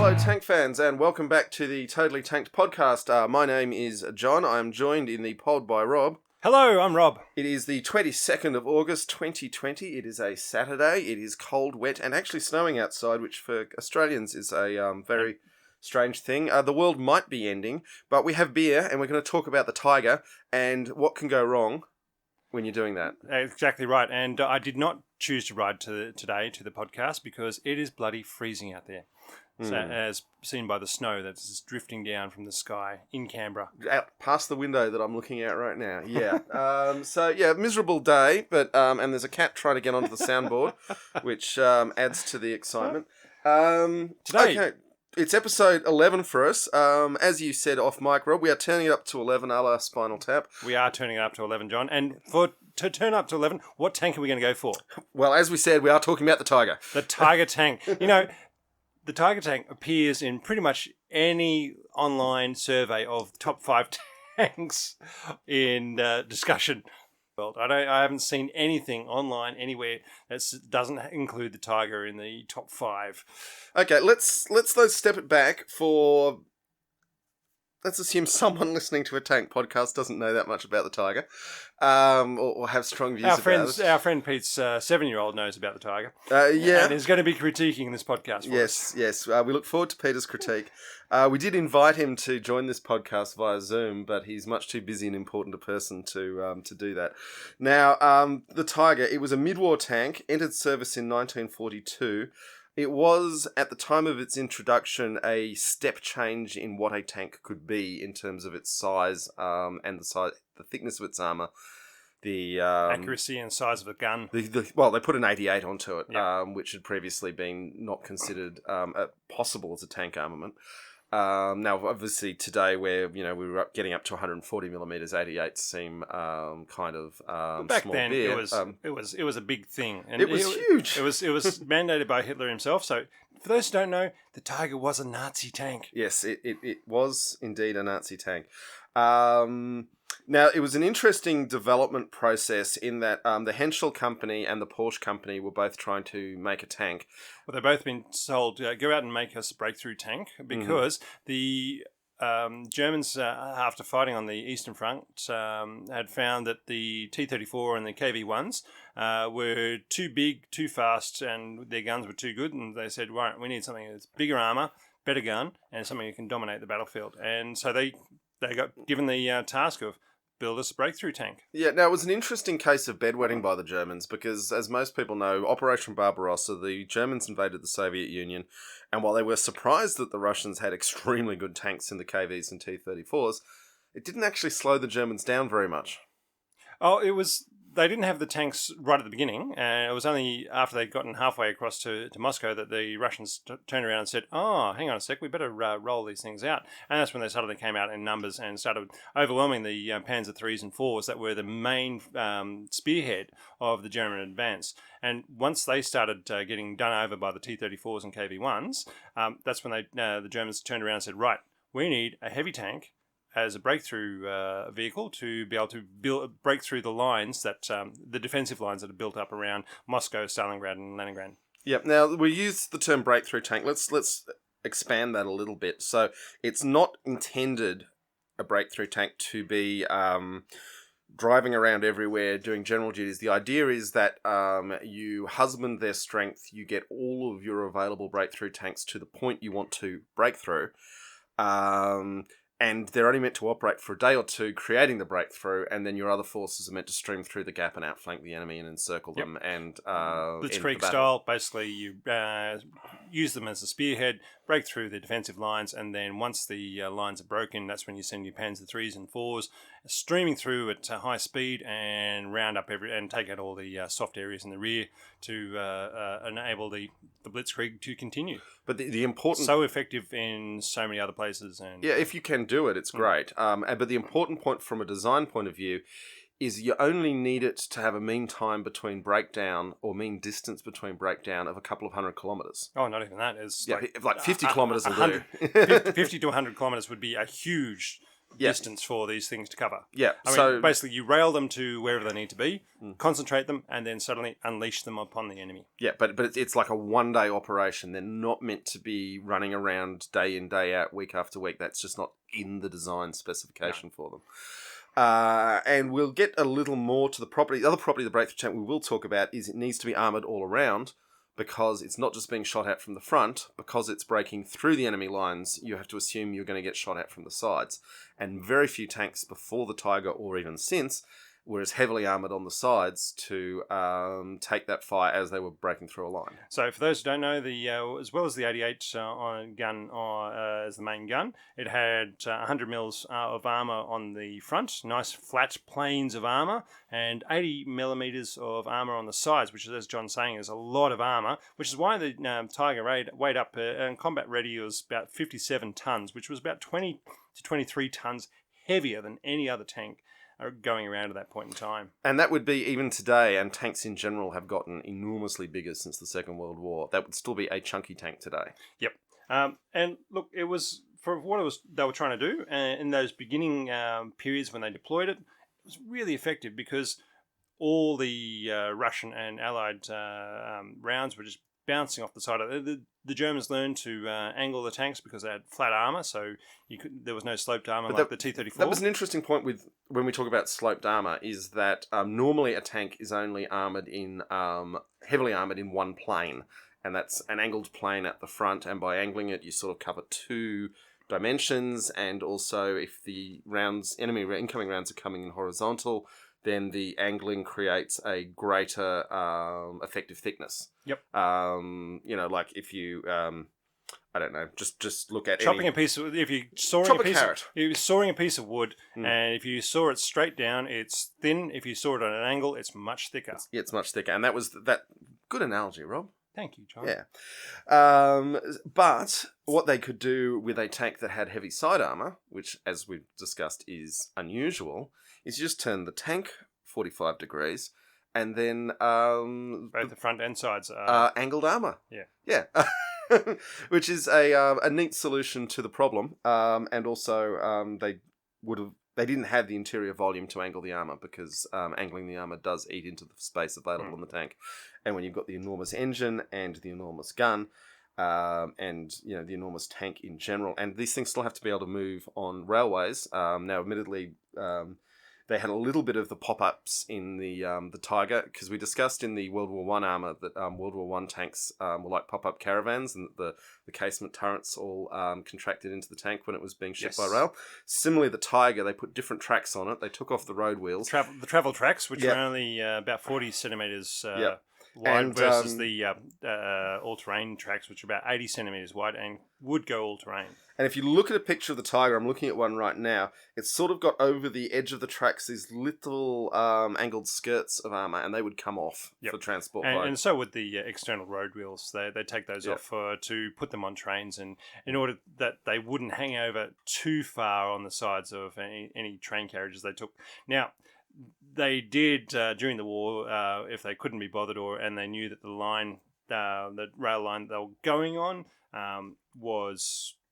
Hello, tank fans, and welcome back to the Totally Tanked podcast. My name is John. I am joined in the pod by Rob. Hello, I'm Rob. It is the 22nd of August, 2020. It is a Saturday. It is cold, wet, and actually snowing outside, which for Australians is a very strange thing. The world might be ending, but we have beer, and we're going to talk about the tiger and what can go wrong when you're doing that. Exactly right. And I did not choose to ride today to the podcast because it is bloody freezing out there. So, as seen by the snow that's drifting down from the sky in Canberra. Out past the window that I'm looking at right now. Yeah. Miserable day, but and there's a cat trying to get onto the soundboard, which adds to the excitement. Today, okay, it's episode 11 for us. As you said off mic, Rob, we are turning it up to 11 a la Spinal Tap. We are turning it up to 11, John. And to turn up to 11, what tank are we going to go for? Well, as we said, we are talking about the Tiger. The Tiger tank. You know, the Tiger tank appears in pretty much any online survey of top 5 tanks in discussion. Well, I haven't seen anything online anywhere that doesn't include the Tiger in the top 5. Okay, let's step it back for. Let's assume someone listening to a tank podcast doesn't know that much about the Tiger, or have strong views about it. Our friend Pete's 7-year-old knows about the Tiger. Yeah. And is going to be critiquing this podcast for us. Yes. We look forward to Peter's critique. We did invite him to join this podcast via Zoom, but he's much too busy and important a person to do that. Now, the Tiger, it was a mid-war tank, entered service in 1942. It was, at the time of its introduction, a step change in what a tank could be in terms of its size and the thickness of its armour. The accuracy and size of the gun. Well, they put an 88 onto it, yeah. Which had previously been not considered possible as a tank armament. Now, obviously, today where we were getting up to 140 millimeters, 88s seem kind of back small then beer. it was a big thing, and it was huge. It was mandated by Hitler himself. So, for those who don't know, the Tiger was a Nazi tank. Yes, it was indeed a Nazi tank. Now, it was an interesting development process in that the Henschel company and the Porsche company were both trying to make a tank. Well, they've both been told, go out and make us a breakthrough tank because the Germans, after fighting on the Eastern Front, had found that the T-34 and the KV-1s were too big, too fast, and their guns were too good. And they said, right, we need something that's bigger armour, better gun, and something that can dominate the battlefield. And so they got given the task of build us a breakthrough tank. Yeah, now it was an interesting case of bedwetting by the Germans because, as most people know, Operation Barbarossa, the Germans invaded the Soviet Union, and while they were surprised that the Russians had extremely good tanks in the KVs and T-34s, it didn't actually slow the Germans down very much. Oh, they didn't have the tanks right at the beginning, and it was only after they'd gotten halfway across to Moscow that the Russians turned around and said, oh, hang on a sec, we better roll these things out. And that's when they suddenly came out in numbers and started overwhelming the Panzer IIIs and IVs that were the main spearhead of the German advance. And once they started getting done over by the T-34s and KV-1s, that's when the Germans turned around and said, right, we need a heavy tank as a breakthrough vehicle to be able to break through the lines that the defensive lines that are built up around Moscow, Stalingrad, and Leningrad. Yep. Now we use the term breakthrough tank. Let's expand that a little bit. So it's not intended a breakthrough tank to be driving around everywhere doing general duties. The idea is that you husband their strength. You get all of your available breakthrough tanks to the point you want to break through. And they're only meant to operate for a day or two, creating the breakthrough, and then your other forces are meant to stream through the gap and outflank the enemy and encircle them. And Blitzkrieg style, basically, you use them as a spearhead, break through the defensive lines, and then once the lines are broken, that's when you send your Panzer IIIs and IVs streaming through at high speed and round up and take out all the soft areas in the rear to enable the Blitzkrieg to continue. But the important... So effective in so many other places. And yeah, if you can do it, it's great. But the important point from a design point of view is you only need it to have a mean time between breakdown or mean distance between breakdown of a couple of 100 kilometres. Oh, not even that. It's like 50 kilometres will do. 50 to 100 kilometres would be a huge distance for these things to cover. Yeah. I mean, basically, you rail them to wherever they need to be, concentrate them, and then suddenly unleash them upon the enemy. Yeah, but it's like a one-day operation. They're not meant to be running around day in, day out, week after week. That's just not in the design specification for them. And we'll get a little more to the property. The other property of the breakthrough tank we will talk about is it needs to be armoured all around, because it's not just being shot at from the front. Because it's breaking through the enemy lines, you have to assume you're going to get shot at from the sides. And very few tanks before the Tiger, or even since, were as heavily armoured on the sides to take that fire as they were breaking through a line. So for those who don't know, as well as the 88 gun as the main gun, it had 100 mils of armour on the front, nice flat planes of armour, and 80 millimetres of armour on the sides, which is, as John's saying, is a lot of armour, which is why the Tiger weighed up and combat ready was about 57 tonnes, which was about 20 to 23 tonnes heavier than any other tank going around at that point in time. And that would be even today, and tanks in general have gotten enormously bigger since the Second World War. That would still be a chunky tank today. Yep. And look, it was, for what they were trying to do, in those beginning periods when they deployed it, it was really effective because all the Russian and Allied rounds were just bouncing off the side of it. The Germans learned to angle the tanks because they had flat armour, so there was no sloped armour like the T-34. That was an interesting point when we talk about sloped armour, is that normally a tank is only heavily armoured in one plane, and that's an angled plane at the front, and by angling it you sort of cover two dimensions, and also if the enemy incoming rounds are coming in horizontal, then the angling creates a greater effective thickness. Yep. Like if you, I don't know, just look at chopping a piece of, if you're sawing a piece of wood, and if you saw it straight down, it's thin. If you saw it at an angle, it's much thicker. It's much thicker, and that was that good analogy, Rob. Thank you, John. Yeah. But what they could do with a tank that had heavy side armour, which, as we've discussed, is unusual, is you just turn the tank 45 degrees, and then both the front and sides are angled armour. Yeah. Which is a neat solution to the problem. And also they didn't have the interior volume to angle the armour, because angling the armour does eat into the space available in the tank. And when you've got the enormous engine and the enormous gun, and the enormous tank in general, and these things still have to be able to move on railways. Now, admittedly, they had a little bit of the pop-ups in the Tiger, because we discussed in the World War One armour that World War One tanks were like pop-up caravans, and that the casement turrets all contracted into the tank when it was being shipped by rail. Similarly, the Tiger, they put different tracks on it. They took off the road wheels. The travel tracks, which were only about 40 centimetres wide, versus the all-terrain tracks, which are about 80 centimetres wide and would go all-terrain. And if you look at a picture of the Tiger, I'm looking at one right now, it's sort of got over the edge of the tracks these little angled skirts of armour, and they would come off for transport. And so would the external road wheels. They take those off to put them on trains, and in order that they wouldn't hang over too far on the sides of any train carriages they took. Now, they did during the war, if they couldn't be bothered, and they knew that the rail line they were going on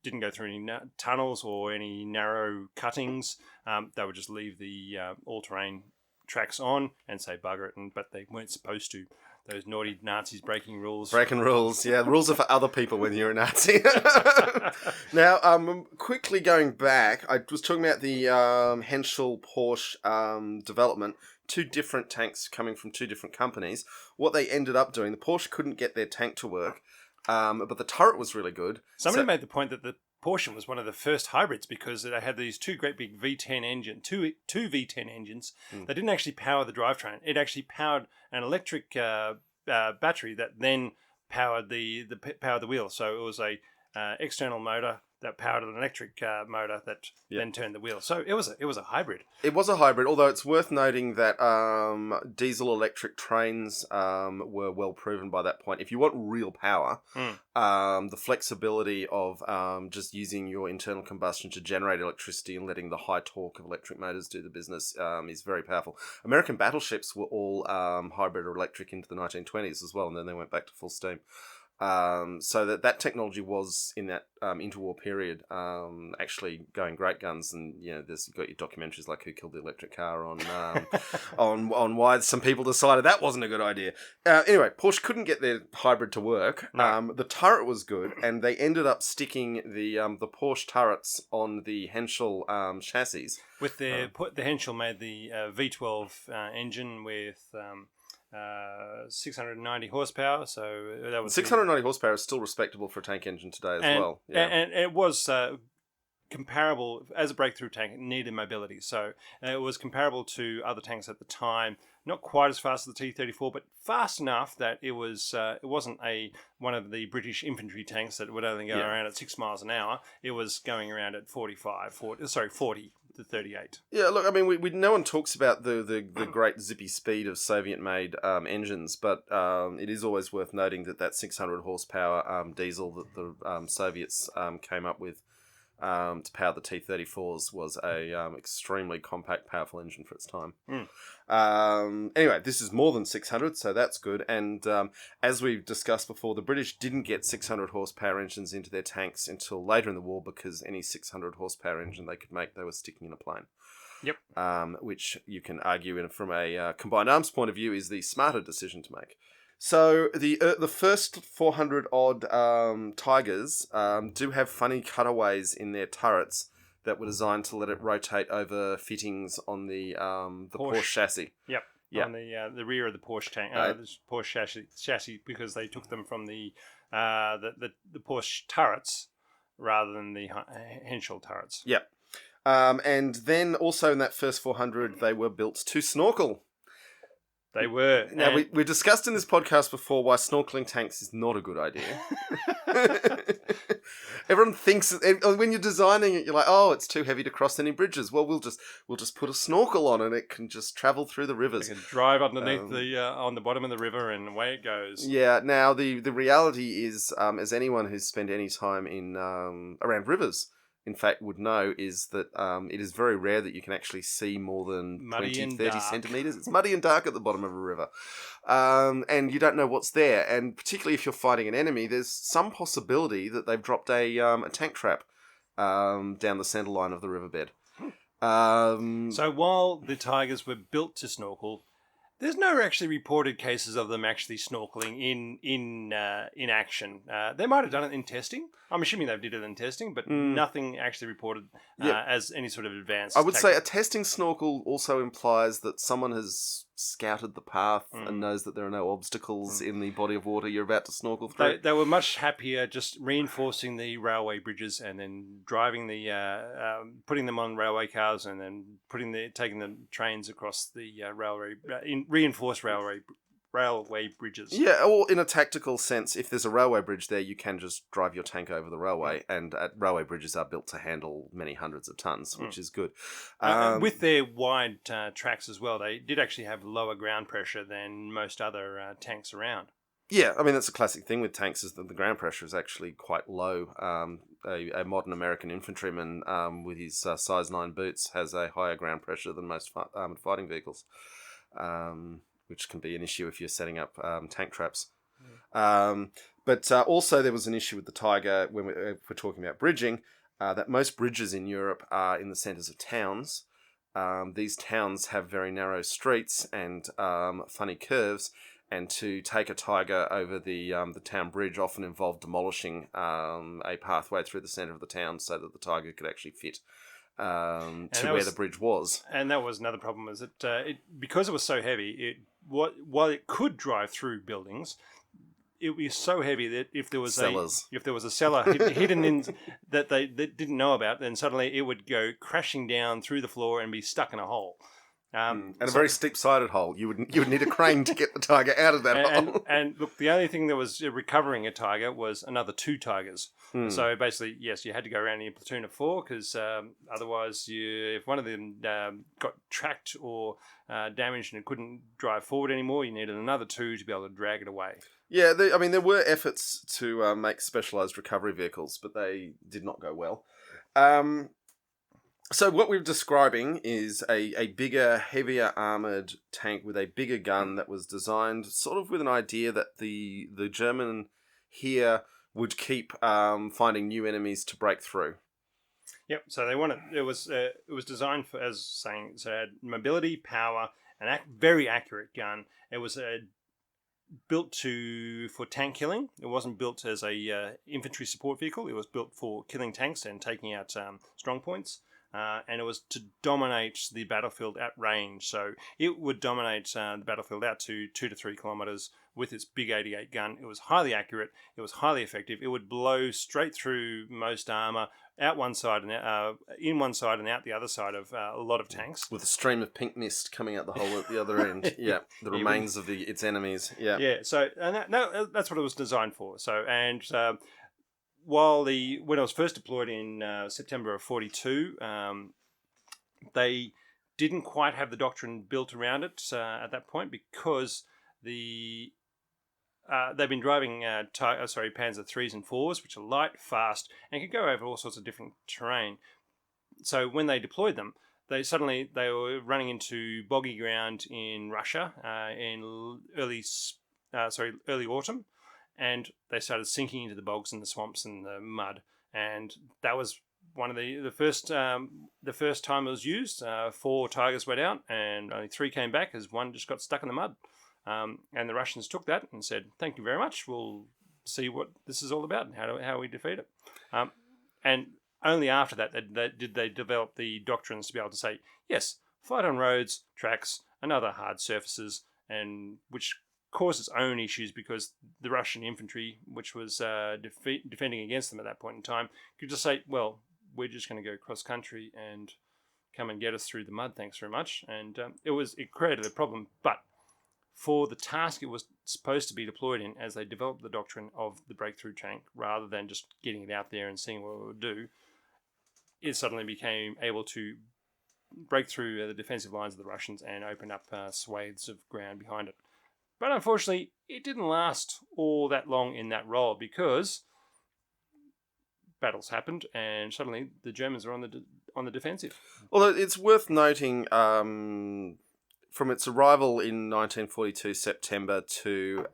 didn't go through any tunnels or any narrow cuttings. They would just leave the all-terrain tracks on and say bugger it, but they weren't supposed to. Those naughty Nazis breaking rules. Breaking rules, yeah. Rules are for other people when you're a Nazi. Now, quickly going back, I was talking about the Henschel Porsche development. Two different tanks coming from two different companies. What they ended up doing, the Porsche couldn't get their tank to work, but the turret was really good. Somebody made the point that the Porsche was one of the first hybrids because they had these two great big V10 two V10 engines that didn't actually power the drivetrain. It actually powered an electric battery that then powered the wheel. So it was a external motor that powered an electric motor that then turned the wheel. So it was a hybrid. It was a hybrid, although it's worth noting that diesel electric trains were well proven by that point. If you want real power, the flexibility of just using your internal combustion to generate electricity and letting the high torque of electric motors do the business is very powerful. American battleships were all hybrid or electric into the 1920s as well, and then they went back to full steam. So that technology was in that interwar period actually going great guns, and you've got your documentaries like Who Killed the Electric Car on on why some people decided that wasn't a good idea. Anyway, Porsche couldn't get their hybrid to work. No. The turret was good, and they ended up sticking the Porsche turrets on the Henschel chassis. With the Henschel made the V12 engine with 690 horsepower, so that was 690 horsepower is still respectable for a tank engine today as well. Yeah. And it was comparable as a breakthrough tank. It needed mobility, so it was comparable to other tanks at the time. Not quite as fast as the T-34, but fast enough that it wasn't one of the British infantry tanks that would only go around at 6 miles an hour. It was going around at 40 to 38. Yeah, look, I mean, no one talks about the great zippy speed of Soviet-made engines, but it is always worth noting that 600 horsepower diesel that the Soviets came up with to power the T-34s was a extremely compact, powerful engine for its time. Anyway, this is more than 600, so that's good. And as we've discussed before, the British didn't get 600 horsepower engines into their tanks until later in the war, because any 600 horsepower engine they could make, they were sticking in a plane. Yep. Which you can argue, from a combined arms point of view, is the smarter decision to make. So the first 400 odd Tigers do have funny cutaways in their turrets that were designed to let it rotate over fittings on the Porsche chassis. Yep. Yeah. On the rear of the Porsche tank, the Porsche chassis, because they took them from the Porsche turrets rather than the Henschel turrets. Yep. And then also in that first 400, they were built to snorkel. They were. Now, we discussed in this podcast before why snorkeling tanks is not a good idea. Everyone thinks, when you're designing it, you're like, oh, it's too heavy to cross any bridges. Well, we'll just put a snorkel on and it can just travel through the rivers. It can drive underneath on the bottom of the river, and away it goes. Yeah. Now, the reality is, as anyone who's spent any time in around rivers, in fact, would know, is that it is very rare that you can actually see more than 20, 30 centimetres. It's muddy and dark at the bottom of a river. And you don't know what's there. And particularly if you're fighting an enemy, there's some possibility that they've dropped a tank trap down the centre line of the riverbed. So while the Tigers were built to snorkel, there's no actually reported cases of them actually snorkeling in action. They might have done it in testing. I'm assuming they did it in testing, but nothing actually reported as any sort of advanced. I would say a testing snorkel also implies that someone has scouted the path and knows that there are no obstacles in the body of water you're about to snorkel through. They were much happier just reinforcing the railway bridges and then driving putting them on railway cars and then taking the trains across the reinforced railway bridges. Yeah, or in a tactical sense, if there's a railway bridge there, you can just drive your tank over the railway, and railway bridges are built to handle many hundreds of tons, which is good. With their wide tracks as well, they did actually have lower ground pressure than most other tanks around. Yeah, I mean, that's a classic thing with tanks, is that the ground pressure is actually quite low. A modern American infantryman with his size 9 boots has a higher ground pressure than most armoured fighting vehicles. Which can be an issue if you're setting up tank traps. But also there was an issue with the Tiger when we're talking about bridging, that most bridges in Europe are in the centres of towns. These towns have very narrow streets and funny curves, and to take a Tiger over the town bridge often involved demolishing a pathway through the centre of the town so that the Tiger could actually fit to where the bridge was. And that was another problem, was that because it was so heavy, while it could drive through buildings, it was so heavy that if there was a cellar hidden in that they didn't know about, then suddenly it would go crashing down through the floor and be stuck in a hole. And a very steep-sided hole. You would need a crane to get the Tiger out of that hole. And look, the only thing that was recovering a Tiger was another 2 Tigers. So basically, yes, you had to go around in a platoon of 4, because otherwise, if one of them got tracked or damaged and it couldn't drive forward anymore, you needed another 2 to be able to drag it away. Yeah, there were efforts to make specialised recovery vehicles, but they did not go well. So what we're describing is a bigger, heavier armoured tank with a bigger gun that was designed sort of with an idea that the German here would keep finding new enemies to break through. Yep. So they wanted it was designed for, as saying, so it had mobility, power, an very accurate gun. It was built for tank killing. It wasn't built as a infantry support vehicle. It was built for killing tanks and taking out strong points. And it was to dominate the battlefield at range. So it would dominate the battlefield out to 2 to 3 kilometers with its big 88 gun. It was highly accurate. It was highly effective. It would blow straight through most armor, out one side and in one side and out the other side of a lot of tanks, with a stream of pink mist coming out the hole at the other end. Yeah, the remains of its enemies. Yeah, yeah. So and that's what it was designed for. So and when it was first deployed in September of 42, they didn't quite have the doctrine built around it at that point because they've been driving Panzer 3s and 4s, which are light, fast, and could go over all sorts of different terrain. So when they deployed them, they were running into boggy ground in Russia in early autumn, and they started sinking into the bogs and the swamps and the mud. And that was one of the first time it was used. 4 Tigers went out, and only 3 came back as one just got stuck in the mud. And the Russians took that and said, "Thank you very much. We'll see what this is all about and how we defeat it." And only after that did they develop the doctrines to be able to say, yes, fight on roads, tracks, and other hard surfaces, and which caused its own issues because the Russian infantry, which was defending against them at that point in time, could just say, well, we're just going to go cross country and come and get us through the mud, thanks very much. And it created a problem. But for the task it was supposed to be deployed in, as they developed the doctrine of the breakthrough tank, rather than just getting it out there and seeing what it would do, it suddenly became able to break through the defensive lines of the Russians and open up swathes of ground behind it. But unfortunately, it didn't last all that long in that role because battles happened and suddenly the Germans were on the defensive. Although it's worth noting, from its arrival in 1942 September to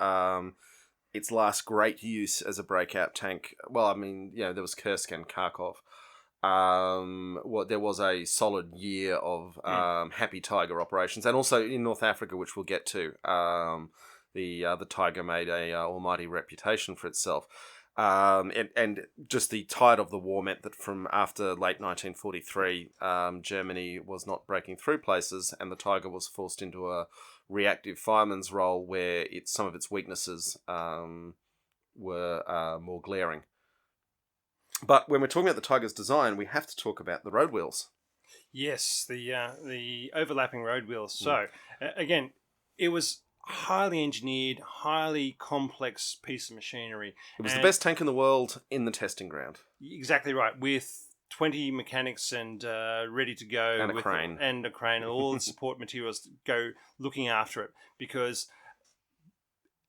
its last great use as a breakout tank, well, I mean, there was Kursk and Kharkov. There was a solid year of Happy Tiger operations, and also in North Africa, which we'll get to. The Tiger made a almighty reputation for itself. And just the tide of the war meant that from after late 1943, Germany was not breaking through places, and the Tiger was forced into a reactive fireman's role where some of its weaknesses were more glaring. But when we're talking about the Tiger's design, we have to talk about the road wheels. Yes, the overlapping road wheels. So, again, it was highly engineered, highly complex piece of machinery. It was the best tank in the world in the testing ground. Exactly right, with 20 mechanics and ready to go. And a crane. And all the support materials to go looking after it. Because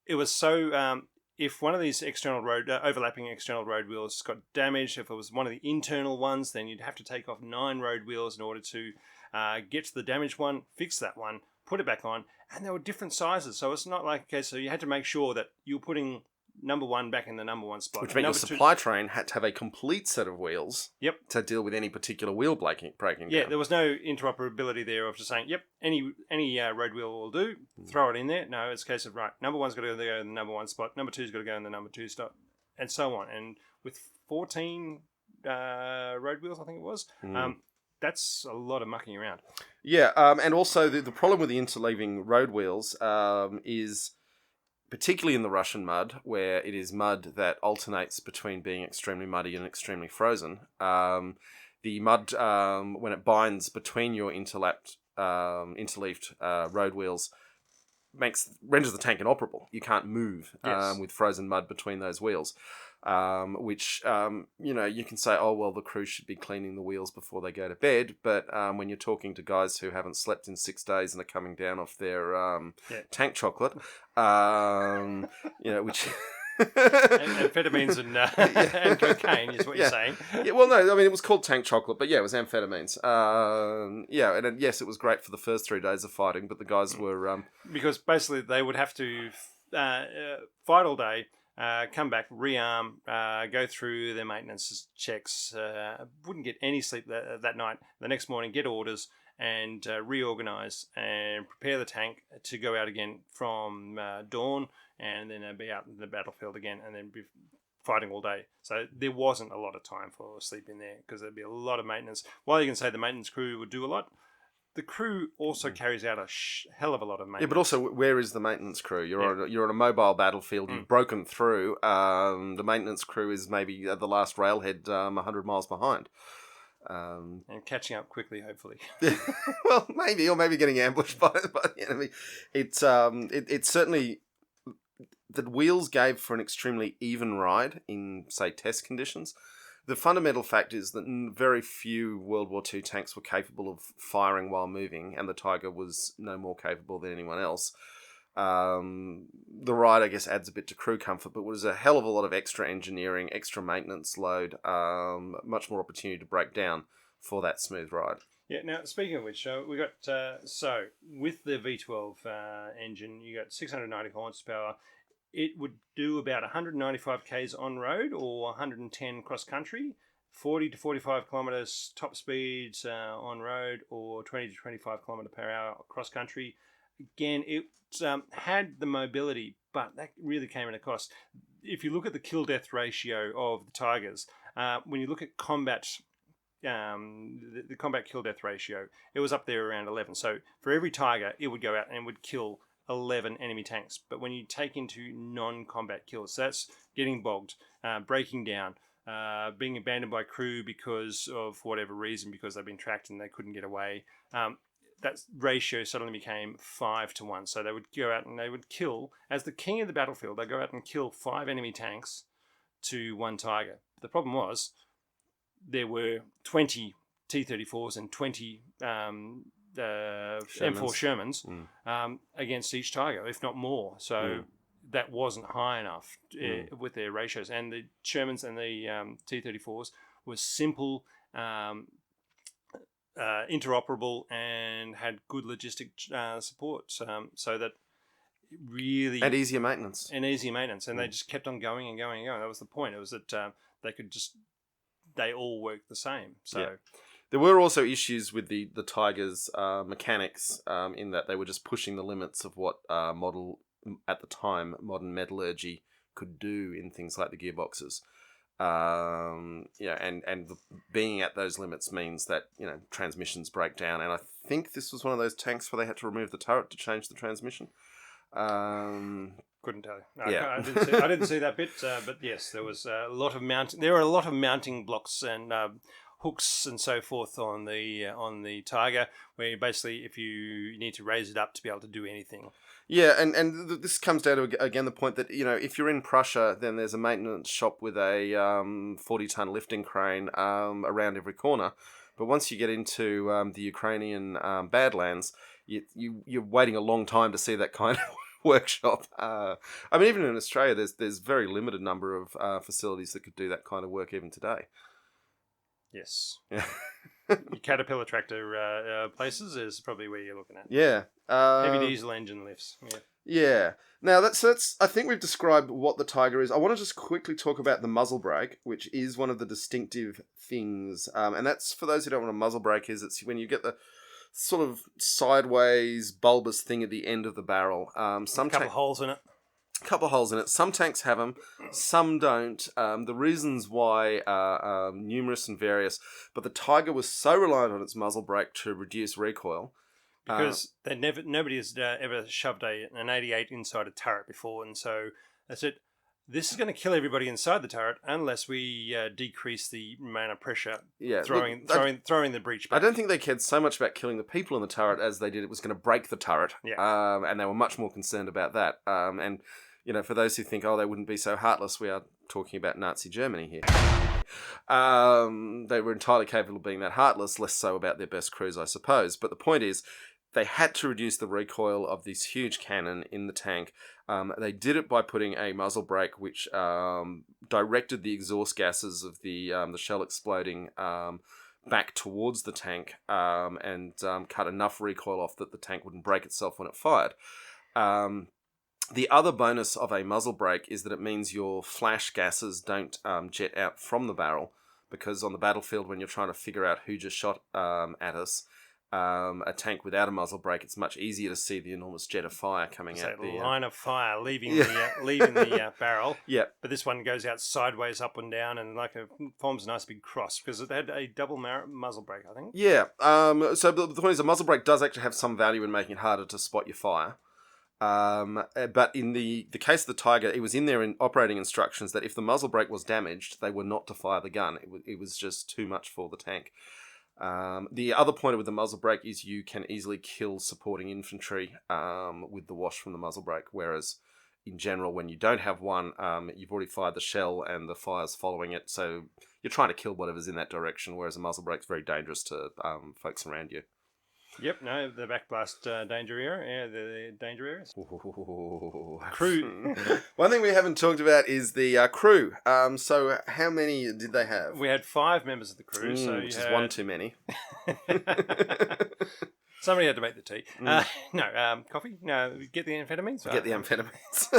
it was so... if one of these overlapping external road wheels got damaged, if it was one of the internal ones, then you'd have to take off 9 road wheels in order to get to the damaged one, fix that one, put it back on, and there were different sizes. So it's not like, okay, so you had to make sure that you were putting number 1 back in the number 1 spot. Which meant your supply train had to have a complete set of wheels. Yep. To deal with any particular wheel breaking Yeah, down. there was no interoperability there of just saying, yep, any road wheel will do, throw it in there. No, it's a case of, right, number 1's got to go in the number 1 spot, number 2's got to go in the number 2 spot, and so on. And with 14 road wheels, I think it was, that's a lot of mucking around. Yeah, and also the problem with the interleaving road wheels is, particularly in the Russian mud, where it is mud that alternates between being extremely muddy and extremely frozen. The mud, when it binds between your interleaved road wheels, renders the tank inoperable. You can't move with frozen mud between those wheels. Which, you can say, oh, well, the crew should be cleaning the wheels before they go to bed. But when you're talking to guys who haven't slept in 6 days and are coming down off their tank chocolate, which... amphetamines and cocaine is what you're saying. Yeah, well, no, I mean, it was called tank chocolate, but yeah, it was amphetamines. And yes, it was great for the first 3 days of fighting, but the guys were... Because basically they would have to fight all day, come back, rearm, go through their maintenance checks. Wouldn't get any sleep that night. The next morning, get orders and reorganize and prepare the tank to go out again from dawn, and then be out in the battlefield again, and then be fighting all day. So there wasn't a lot of time for sleep in there because there'd be a lot of maintenance. While you can say the maintenance crew would do a lot, the crew also carries out a hell of a lot of maintenance. Yeah, but also, where is the maintenance crew? You're on a mobile battlefield. You've broken through. The maintenance crew is maybe at the last railhead, 100 miles behind. And catching up quickly, hopefully. Well, maybe, or maybe getting ambushed by the enemy. It's certainly, the wheels gave for an extremely even ride in, say, test conditions. The fundamental fact is that very few World War II tanks were capable of firing while moving, and the Tiger was no more capable than anyone else. The ride, I guess, adds a bit to crew comfort, but was a hell of a lot of extra engineering, extra maintenance load, much more opportunity to break down for that smooth ride. Yeah. Now, speaking of which, we got with the V12 engine, you got 690 horsepower. It would do about 195 k's on road or 110 cross country, 40 to 45 kilometers top speeds on road, or 20 to 25 kilometer per hour cross country. Again, it had the mobility, but that really came at a cost. If you look at the kill-death ratio of the Tigers, when you look at combat, the combat kill-death ratio, it was up there around 11. So for every Tiger, it would go out and would kill 11 enemy tanks. But when you take into non-combat kills, so that's getting bogged, breaking down, being abandoned by crew because of whatever reason, because they've been tracked and they couldn't get away, that ratio suddenly became 5 to 1. So they would go out and they would kill, as the king of the battlefield, they'd go out and kill 5 enemy tanks to 1 Tiger. The problem was there were 20 T-34s and 20 M4 Shermans against each Tiger, if not more. So that wasn't high enough with their ratios. And the Shermans and the T-34s were simple, interoperable, and had good logistic support, so that really... And easier maintenance. And they just kept on going and going and going. That was the point. It was that they all worked the same. So... Yeah. There were also issues with the Tigers' mechanics in that they were just pushing the limits of what modern metallurgy could do in things like the gearboxes. And being at those limits means that, transmissions break down. And I think this was one of those tanks where they had to remove the turret to change the transmission. Couldn't tell you. No, yeah. I didn't see that bit, but yes, there was a lot of mounting. There were a lot of mounting blocks and hooks and so forth on the Tiger, where basically if you need to raise it up to be able to do anything. Yeah, and this comes down to, again, the point that, if you're in Prussia, then there's a maintenance shop with a 40-ton lifting crane around every corner. But once you get into the Ukrainian Badlands, you're waiting a long time to see that kind of workshop. Even in Australia, there's very limited number of facilities that could do that kind of work even today. Yes. Yeah. Caterpillar tractor places is probably where you're looking at. Yeah. Heavy diesel engine lifts. Yeah. Yeah. Now that's. I think we've described what the Tiger is. I want to just quickly talk about the muzzle brake, which is one of the distinctive things. And that's, for those who don't know what a muzzle brake is, it's when you get the sort of sideways bulbous thing at the end of the barrel. Some couple holes in it. Couple holes in it. Some tanks have them, some don't. The reasons why are numerous and various, but the Tiger was so reliant on its muzzle brake to reduce recoil. Because nobody has ever shoved an 88 inside a turret before, and so they said, this is going to kill everybody inside the turret unless we decrease the amount of pressure throwing the breech back. I don't think they cared so much about killing the people in the turret as they did it was going to break the turret. Yeah. And they were much more concerned about that. And for those who think, they wouldn't be so heartless, we are talking about Nazi Germany here. They were entirely capable of being that heartless, less so about their best crews, I suppose. But the point is, they had to reduce the recoil of this huge cannon in the tank. They did it by putting a muzzle brake which directed the exhaust gases of the shell exploding back towards the tank and cut enough recoil off that the tank wouldn't break itself when it fired. The other bonus of a muzzle brake is that it means your flash gases don't jet out from the barrel, because on the battlefield, when you're trying to figure out who just shot at us, a tank without a muzzle brake, it's much easier to see the enormous jet of fire coming out. The line of fire leaving the barrel. Yeah. But this one goes out sideways, up and down, and forms a nice big cross because it had a double muzzle brake, I think. Yeah. So the point is, a muzzle brake does actually have some value in making it harder to spot your fire. But in the case of the Tiger, it was in their operating instructions that if the muzzle brake was damaged, they were not to fire the gun. It was just too much for the tank. The other point with the muzzle brake is you can easily kill supporting infantry with the wash from the muzzle brake, whereas in general, when you don't have one, you've already fired the shell and the fire's following it, so you're trying to kill whatever's in that direction, whereas a muzzle brake's very dangerous to folks around you. Yep, no, the backblast danger area, the danger areas. Ooh. Crew. One thing we haven't talked about is the crew. So how many did they have? We had 5 members of the crew, which is one too many. Somebody had to make the tea. Coffee? No, get the amphetamines? Get the amphetamines.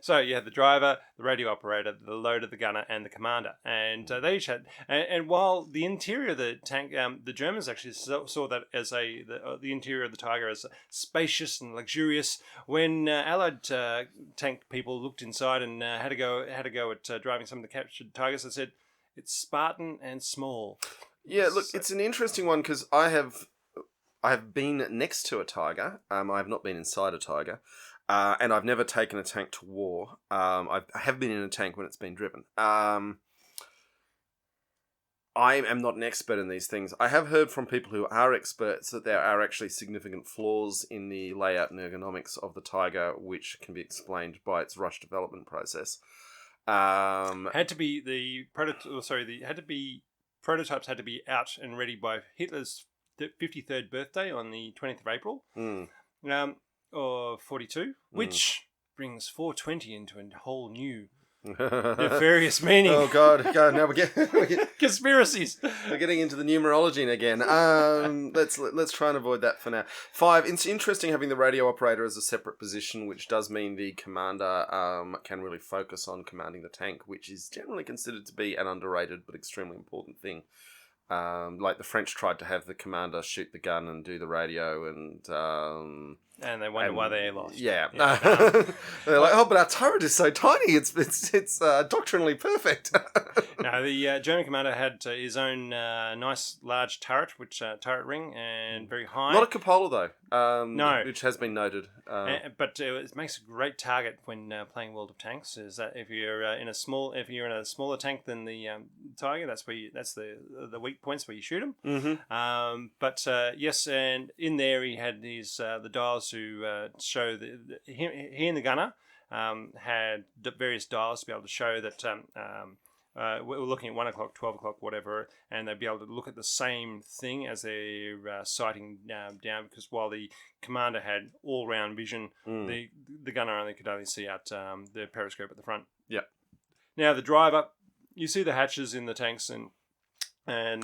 So you had the driver, the radio operator, the loader, the gunner, and the commander. And they each had... And while the interior of the tank... the Germans actually saw that as the interior of the Tiger as spacious and luxurious. When Allied tank people looked inside and had to go at driving some of the captured Tigers, they said, it's Spartan and small. Yeah, look, it's an interesting one because I have been next to a Tiger. I have not been inside a Tiger. And I've never taken a tank to war. I have been in a tank when it's been driven. I am not an expert in these things. I have heard from people who are experts that there are actually significant flaws in the layout and ergonomics of the Tiger, which can be explained by its rush development process. Prototypes had to be out and ready by Hitler's 53rd birthday on the 20th of April. Or 42, which brings 420 into a whole new nefarious meaning. Oh God! Now we're getting conspiracies. We're getting into the numerology again. Let's try and avoid that for now. 5. It's interesting having the radio operator as a separate position, which does mean the commander can really focus on commanding the tank, which is generally considered to be an underrated but extremely important thing. Like the French tried to have the commander shoot the gun and do the radio, and they wonder why they lost. Yeah. They're like, oh, but our turret is so tiny. It's doctrinally perfect. No, the German commander had his own nice large turret, turret ring, and very high. Not a cupola though. No, which has been noted. But it makes a great target when playing World of Tanks. Is that if you're in a smaller tank than the Tiger, that's the weak points where you shoot them. Mm-hmm. But yes, and in there he had his the dials to show he and the gunner had various dials to be able to show that we're looking at 1 o'clock, 12 o'clock, whatever, and they'd be able to look at the same thing as they're sighting down, because while the commander had all-round vision, the gunner could only see out the periscope at the front. Yeah. Now, the driver, you see the hatches in the tanks, and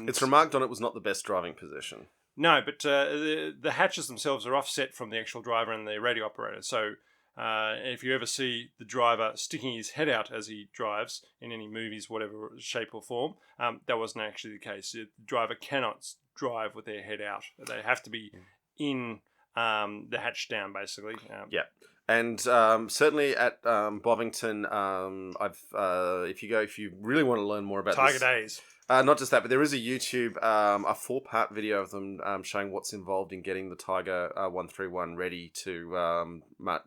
it's remarked on it was not the best driving position. No, but the hatches themselves are offset from the actual driver and the radio operator. So if you ever see the driver sticking his head out as he drives in any movies, whatever shape or form, that wasn't actually the case. The driver cannot drive with their head out. They have to be in the hatch down, basically. Yeah. And certainly at Bovington, if you really want to learn more about Tiger Days. Not just that, but there is a YouTube, a 4-part video of them showing what's involved in getting the Tiger 131 ready to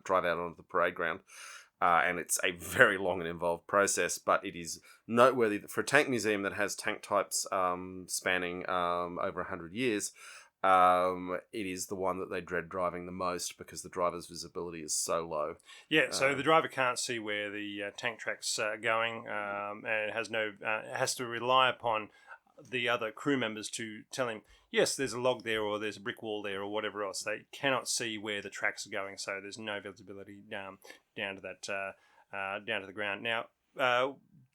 drive out onto the parade ground. And it's a very long and involved process, but it is noteworthy that for a tank museum that has tank types spanning over 100 years, it is the one that they dread driving the most because the driver's visibility is so low. Yeah, so the driver can't see where the tank tracks are going, and it has to rely upon the other crew members to tell him, yes, there's a log there, or there's a brick wall there, or whatever else. They cannot see where the tracks are going, so there's no visibility down to the ground. Now,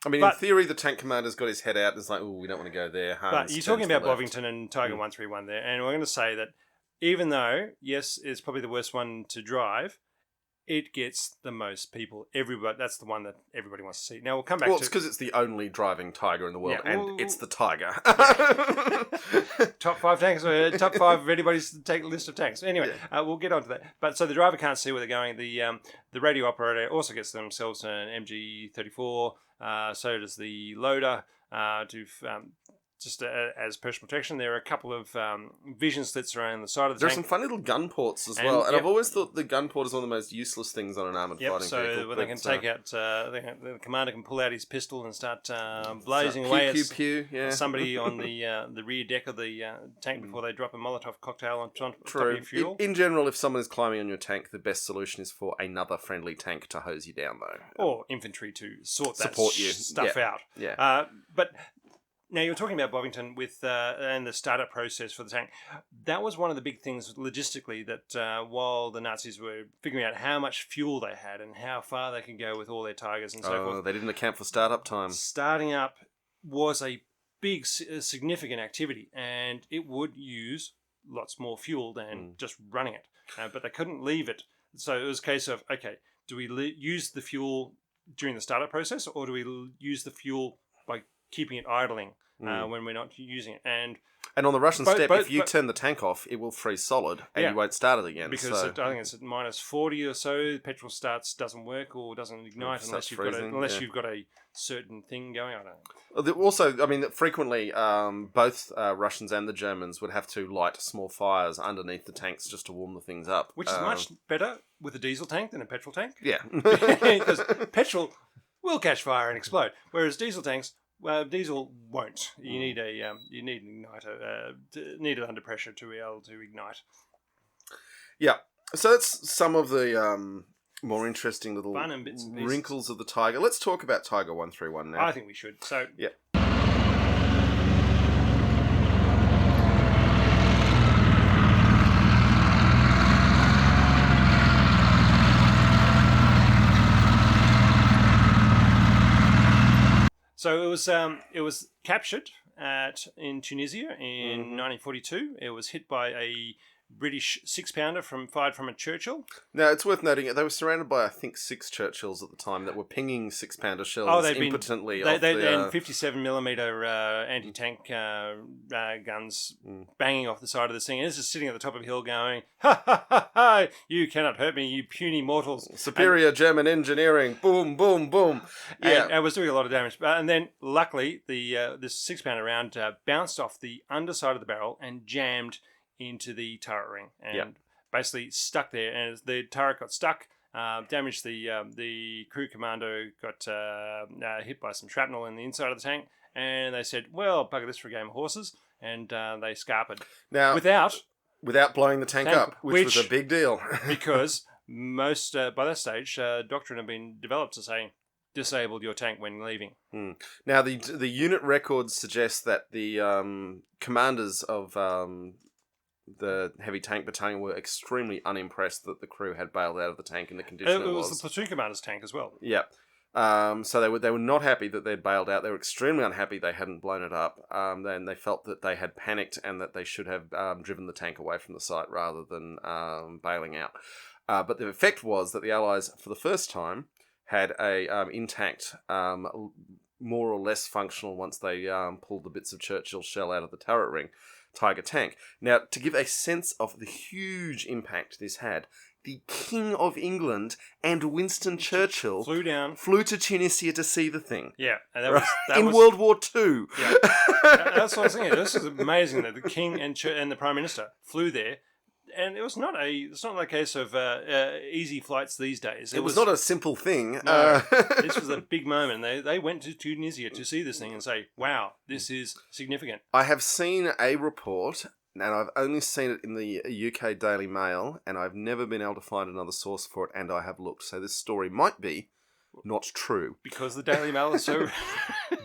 in theory, the tank commander's got his head out and it's like, oh, we don't want to go there. But you're talking about Bovington and Tiger 131 there, and we're going to say that even though, yes, it's probably the worst one to drive, it gets the most people. Everybody, that's the one that everybody wants to see. Now we'll come back Well, to... it's because it's the only driving tiger in the world, Yeah, and it's the tiger. Top 5 tanks, top 5 of anybody's list of tanks. Anyway, we'll get on to that. But so the driver can't see where they're going. The radio operator also gets themselves an MG34. So does the loader. Just as personal protection, there are a couple of vision slits around the side of the There's tank. some fun little gun ports as well, and I've always thought the gun port is one of the most useless things on an armoured fighting vehicle. So when they can take out, the commander can pull out his pistol and start blazing away at somebody on the rear deck of the tank before they drop a Molotov cocktail on top of your fuel. In general, if someone is climbing on your tank, the best solution is for another friendly tank to hose you down, though. Or infantry to support you stuff out. Yeah. But now, you're talking about Bovington with and the startup process for the tank. That was one of the big things logistically that while the Nazis were figuring out how much fuel they had and how far they could go with all their Tigers and so forth. They didn't account for startup time. Starting up was a big, significant activity, and it would use lots more fuel than just running it. But they couldn't leave it. So it was a case of, okay, do we use the fuel during the startup process, or do we use the fuel by keeping it idling when we're not using it? And on the Russian step, if you turn the tank off, it will freeze solid and you won't start it again. Because I think it's at minus 40 or so, petrol doesn't work or doesn't ignite unless you've got a certain thing going on. Also, I mean, frequently both Russians and the Germans would have to light small fires underneath the tanks just to warm the things up. Which is much better with a diesel tank than a petrol tank. Yeah. Because petrol will catch fire and explode, whereas diesel tanks, well, diesel won't. You need an igniter, need it under pressure to be able to ignite. Yeah. So that's some of the more interesting little fun and bits and pieces. Wrinkles of the Tiger. Let's talk about Tiger 131 now. I think we should. So yeah. So it was captured in Tunisia in 1942. It was hit by a British 6-pounder fired from a Churchill. Now, it's worth noting they were surrounded by, I think, 6 Churchills at the time that were pinging 6-pounder shells impotently. And 57mm anti-tank guns banging off the side of this thing. And it's just sitting at the top of a hill going, ha, ha, ha, ha, you cannot hurt me, you puny mortals. Superior German engineering. Boom, boom, boom. Yeah. And it was doing a lot of damage. And then, luckily, this 6-pounder round bounced off the underside of the barrel and jammed into the turret ring and basically stuck there. And as the turret got stuck, damaged the crew commander, got hit by some shrapnel in the inside of the tank, and they said, well, bugger this for a game of horses, and they scarpered. Now, without blowing the tank up, which was a big deal. Because most, by that stage, doctrine had been developed to say, disabled your tank when leaving. Now, the unit records suggest that the commanders of the heavy tank battalion were extremely unimpressed that the crew had bailed out of the tank in the condition it was. It was the platoon commander's tank as well. Yeah. So they were not happy that they'd bailed out. They were extremely unhappy they hadn't blown it up. Then they felt that they had panicked and that they should have driven the tank away from the site rather than bailing out. But the effect was that the Allies, for the first time, had a intact, more or less functional, once they pulled the bits of Churchill shell out of the turret ring, Tiger tank. Now, to give a sense of the huge impact this had, the King of England and Winston Churchill flew to Tunisia to see the thing. Yeah, and that was World War II. Yeah, that's what I was thinking. This is amazing that the King and the Prime Minister flew there. And it's not a case of easy flights these days. It was not a simple thing. No, this was a big moment. They went to Tunisia to see this thing and say, wow, this is significant. I have seen a report, and I've only seen it in the UK Daily Mail, and I've never been able to find another source for it, and I have looked. So this story might be not true. Because the Daily Mail is so...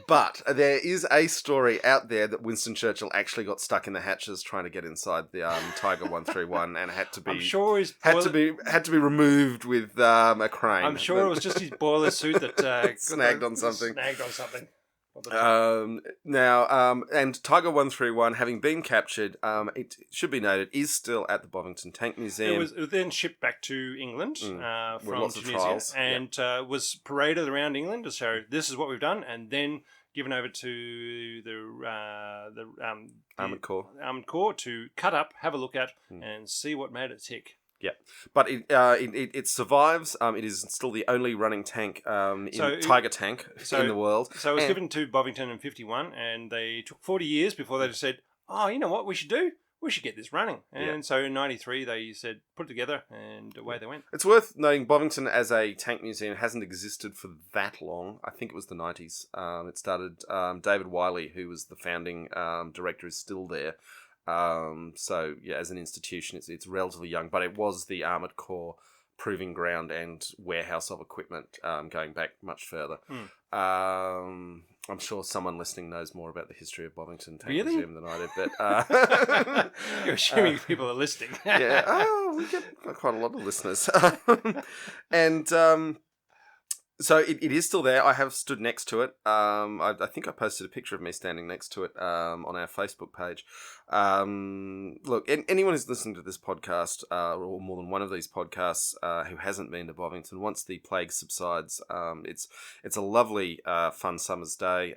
But there is a story out there that Winston Churchill actually got stuck in the hatches trying to get inside the Tiger 131 and had to be had to be removed with a crane. I'm sure it was just his boiler suit that snagged on something. And Tiger 131, having been captured, it should be noted, is still at the Bovington Tank Museum. It was then shipped back to England with from lots of Tunisia trials. and was paraded around England to show this is what we've done, and then given over to the Armoured Corps. Armoured Corps to cut up, have a look at, and see what made it tick. Yeah, but it survives. It is still the only running tank, Tiger tank in the world. So it was given to Bovington in 1951, and they took 40 years before they just said, "Oh, you know what we should do? We should get this running." And so in 1993, they said, "Put it together," and away they went. It's worth noting Bovington as a tank museum hasn't existed for that long. I think it was the 90s. It started. David Wiley, who was the founding director, is still there. So yeah, as an institution, it's relatively young, but it was the Armoured Corps proving ground and warehouse of equipment going back much further. I'm sure someone listening knows more about the history of Bovington Tank Museum than I did, but you're assuming people are listening. We get quite a lot of listeners, and so it is still there. I have stood next to it. I think I posted a picture of me standing next to it on our Facebook page. Look, anyone who's listening to this podcast, or more than one of these podcasts, who hasn't been to Bovington, once the plague subsides, it's a lovely, fun summer's day.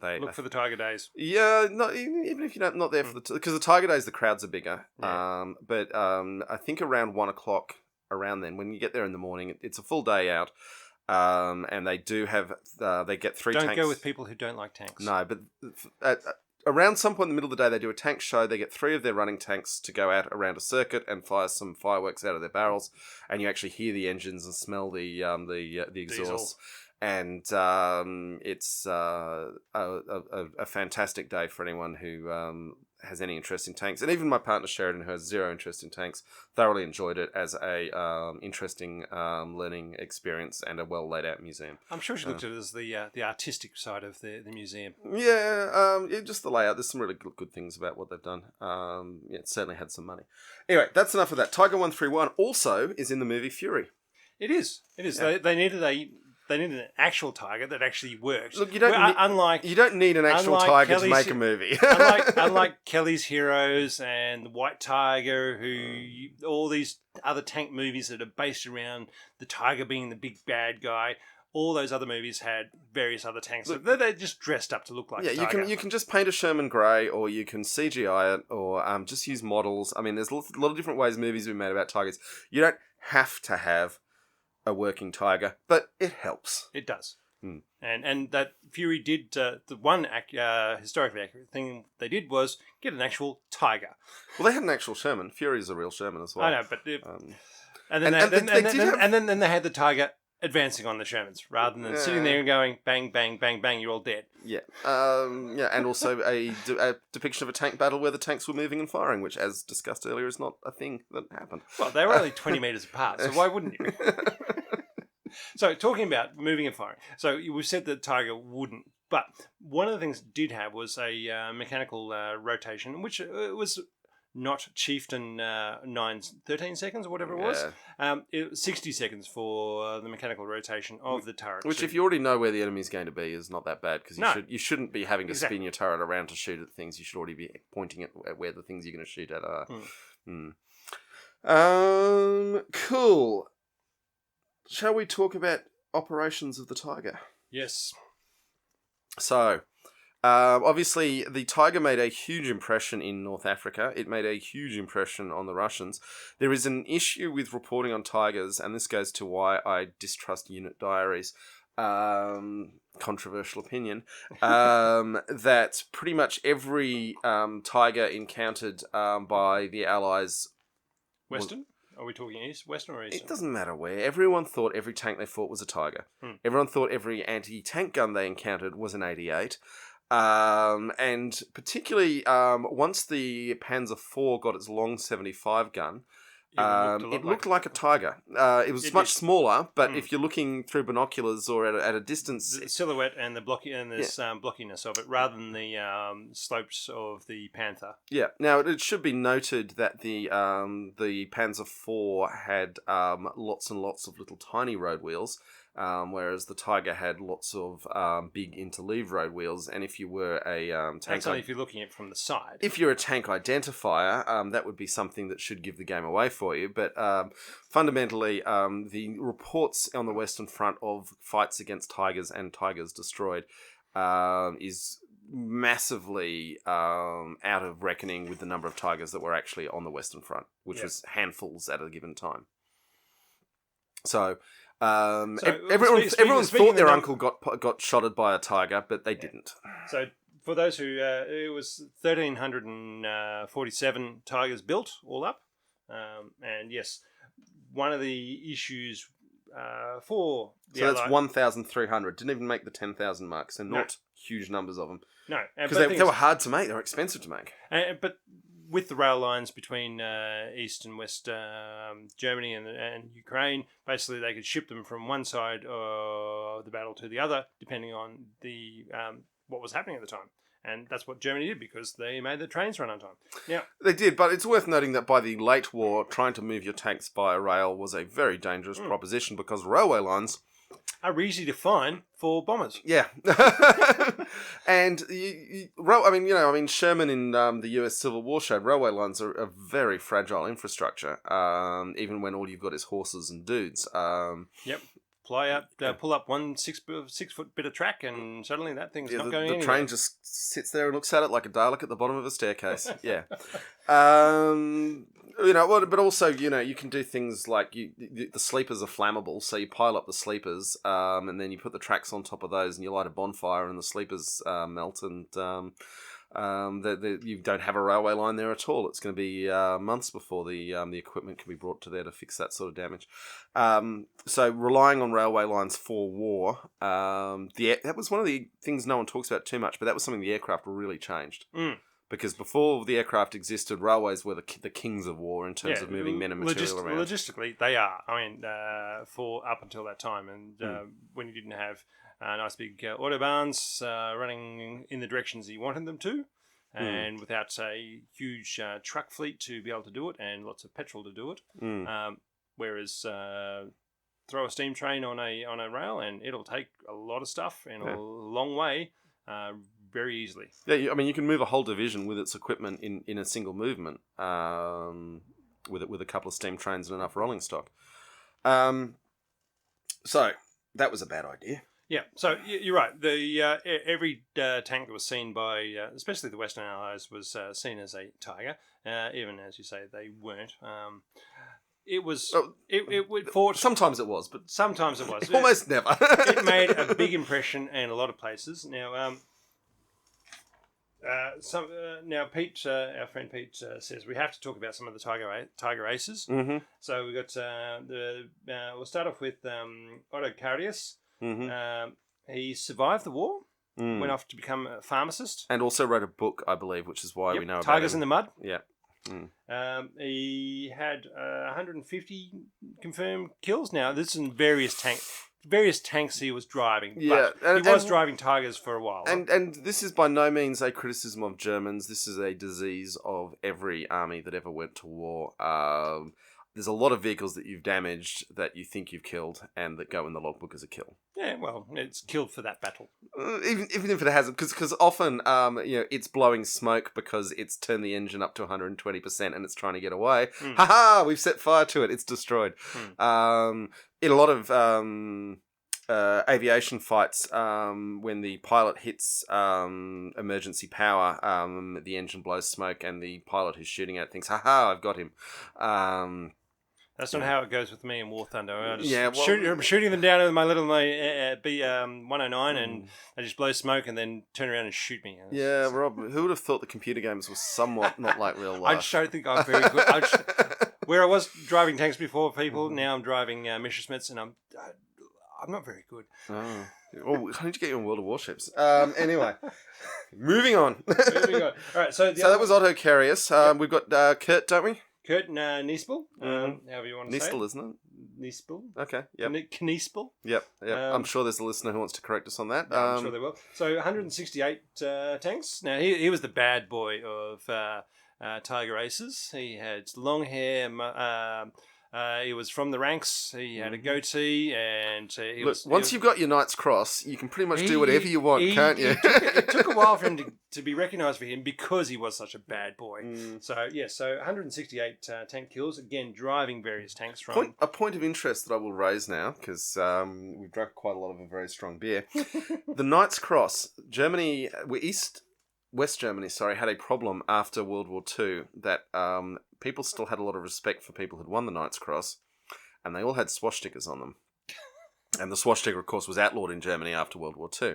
They look for the Tiger Days. Yeah, even if you're not there for because the Tiger Days, the crowds are bigger. Yeah. But I think around 1:00, around then, when you get there in the morning, it's a full day out. And they do have, they get 3 tanks. Don't go with people who don't like tanks. No, but around some point in the middle of the day, they do a tank show. They get 3 of their running tanks to go out around a circuit and fire some fireworks out of their barrels. And you actually hear the engines and smell the exhaust. And it's a fantastic day for anyone who has any interest in tanks. And even my partner Sheridan, who has zero interest in tanks, thoroughly enjoyed it as a interesting learning experience and a well laid out museum. I'm sure she looked at it as the artistic side of the museum. Yeah, just the layout. There's some really good things about what they've done. It certainly had some money. Anyway, that's enough of that. Tiger 131 also is in the movie Fury. It is. Yeah. They needed an actual tiger that actually works. Look, you don't need an actual tiger to make a movie. unlike Kelly's Heroes and the White Tiger, all these other tank movies that are based around the tiger being the big bad guy. All those other movies had various other tanks. Look, they're just dressed up to look like a tiger. You can just paint a Sherman Grey, or you can CGI it, or just use models. I mean, there's a lot of different ways movies have been made about tigers. You don't have to have a working tiger, but it helps. It does. And that Fury did, the one historically accurate thing they did was get an actual tiger. Well, they had an actual Sherman. Fury is a real Sherman as well. I know, but then they had the tiger advancing on the Shermans rather than sitting there and going bang, bang, bang, bang, you're all dead. Yeah. And also a depiction of a tank battle where the tanks were moving and firing, which, as discussed earlier, is not a thing that happened. Well, they were only 20 metres apart, so why wouldn't you? So, talking about moving and firing. So, we said that Tiger wouldn't, but one of the things it did have was a mechanical rotation, which was not chieftain 13 seconds or whatever it was. It was 60 seconds for the mechanical rotation of the turret. Which, if you already know where the enemy's going to be, is not that bad, because you shouldn't be having to spin your turret around to shoot at things. You should already be pointing at where the things you're going to shoot at are. Cool. Shall we talk about operations of the Tiger? Yes. So, obviously, the Tiger made a huge impression in North Africa. It made a huge impression on the Russians. There is an issue with reporting on Tigers, and this goes to why I distrust unit diaries. Controversial opinion. That pretty much every Tiger encountered by the Allies... Western? Are we talking East, Western or Eastern? It doesn't matter where. Everyone thought every tank they fought was a Tiger. Everyone thought every anti-tank gun they encountered was an 88. And particularly once the Panzer IV got its long 75 gun, it looked like a Tiger. It was much smaller, but if you're looking through binoculars or at a distance... The silhouette and the blockiness of it, rather than the slopes of the Panther. Yeah. Now, it should be noted that the Panzer IV had lots and lots of little tiny road wheels, whereas the Tiger had lots of big interleave road wheels. And if you were a tank, That's only if you're looking at it from the side. if you're a tank identifier, that would be something that should give the game away for you. But fundamentally, the reports on the Western Front of fights against Tigers and Tigers destroyed is massively out of reckoning with the number of Tigers that were actually on the Western Front, which was handfuls at a given time. So, everyone thought their uncle got shotted by a Tiger, but they didn't. So, for those who, it was 1,347 Tigers built all up, and yes, one of the issues for the that's 1,300. Didn't even make the 10,000 mark, so not huge numbers of them. No, because they were hard to make. They were expensive to make. But with the rail lines between East and West Germany and Ukraine, basically they could ship them from one side of the battle to the other, depending on the what was happening at the time. And that's what Germany did because they made the trains run on time. Yeah, they did, but it's worth noting that by the late war, trying to move your tanks via rail was a very dangerous proposition because railway lines are easy to find for bombers. Yeah, and Sherman in the U.S. Civil War showed railway lines are a very fragile infrastructure, even when all you've got is horses and dudes. Yep. Pull up one 6 foot bit of track, and suddenly that thing's not going anywhere. The train just sits there and looks at it like a Dalek at the bottom of a staircase. Yeah. But also, you can do things like the sleepers are flammable, so you pile up the sleepers, and then you put the tracks on top of those, and you light a bonfire, and the sleepers melt, and you don't have a railway line there at all. It's going to be months before the equipment can be brought to there to fix that sort of damage. So relying on railway lines for war, that was one of the things no one talks about too much, but that was something the aircraft really changed. Because before the aircraft existed, railways were the kings of war in terms of moving men and material around. Logistically, they are. I mean, for up until that time, and when you didn't have nice big autobahns running in the directions you wanted them to, and without a huge truck fleet to be able to do it, and lots of petrol to do it. Whereas throw a steam train on a rail, and it'll take a lot of stuff in a long way. Very easily. Yeah, you can move a whole division with its equipment in a single movement, with a couple of steam trains and enough rolling stock. So that was a bad idea. Yeah, so you're right. The every tank that was seen by, especially the Western Allies, was seen as a Tiger. Even as you say, they weren't. It was. It fought. Sometimes it was, but sometimes it was. Almost never. It made a big impression in a lot of places. Now. Now Pete, our friend Pete, says we have to talk about some of the Tiger aces. Mm-hmm. So we got we'll start off with Otto Kardius. Mm-hmm. He survived the war, went off to become a pharmacist, and also wrote a book, I believe, which is why we know about Tigers him. in the Mud. Yeah. He had 150 confirmed kills. Now this is in various tanks he was driving. Yeah, but he was driving Tigers for a while. And this is by no means a criticism of Germans. This is a disease of every army that ever went to war. There's a lot of vehicles that you've damaged that you think you've killed and that go in the logbook as a kill. Yeah, well, it's killed for that battle. Even if it hasn't, because often it's blowing smoke because it's turned the engine up to 120% and it's trying to get away. Ha! We've set fire to it. It's destroyed. In a lot of aviation fights, when the pilot hits emergency power, the engine blows smoke and the pilot who's shooting at it thinks, "Ha! I've got him." That's not how it goes with me in War Thunder. I'm shooting them down with my little B-109 and they just blow smoke and then turn around and shoot me. Yeah, Rob, who would have thought the computer games were somewhat not like real life? I just don't think I'm very good. Where I was driving tanks before, people, now I'm driving Messerschmitts and I'm not very good. Oh. Well, I need to get you on World of Warships. Anyway, moving on. All right, so that was Otto Kardius. We've got Kurt, don't we? Kurt Niespel, however you want to say it. Niespel, isn't it? Niespel. Okay, yep. Kniespel. Yep. I'm sure there's a listener who wants to correct us on that. I'm sure they will. So 168 tanks. Now, he was the bad boy of Tiger Aces. He had long hair, He was from the ranks. He had a goatee, and once you've got your Knight's Cross, you can pretty much do whatever you want, can't you? It took a while for him to be recognised for him because he was such a bad boy. So 168 tank kills, again driving various tanks from. A point of interest that I will raise now, because we've drunk quite a lot of a very strong beer. The Knight's Cross, West Germany, had a problem after World War II that people still had a lot of respect for people who'd won the Knight's Cross, and they all had swastikas on them. And the swastika, of course, was outlawed in Germany after World War II. Yeah.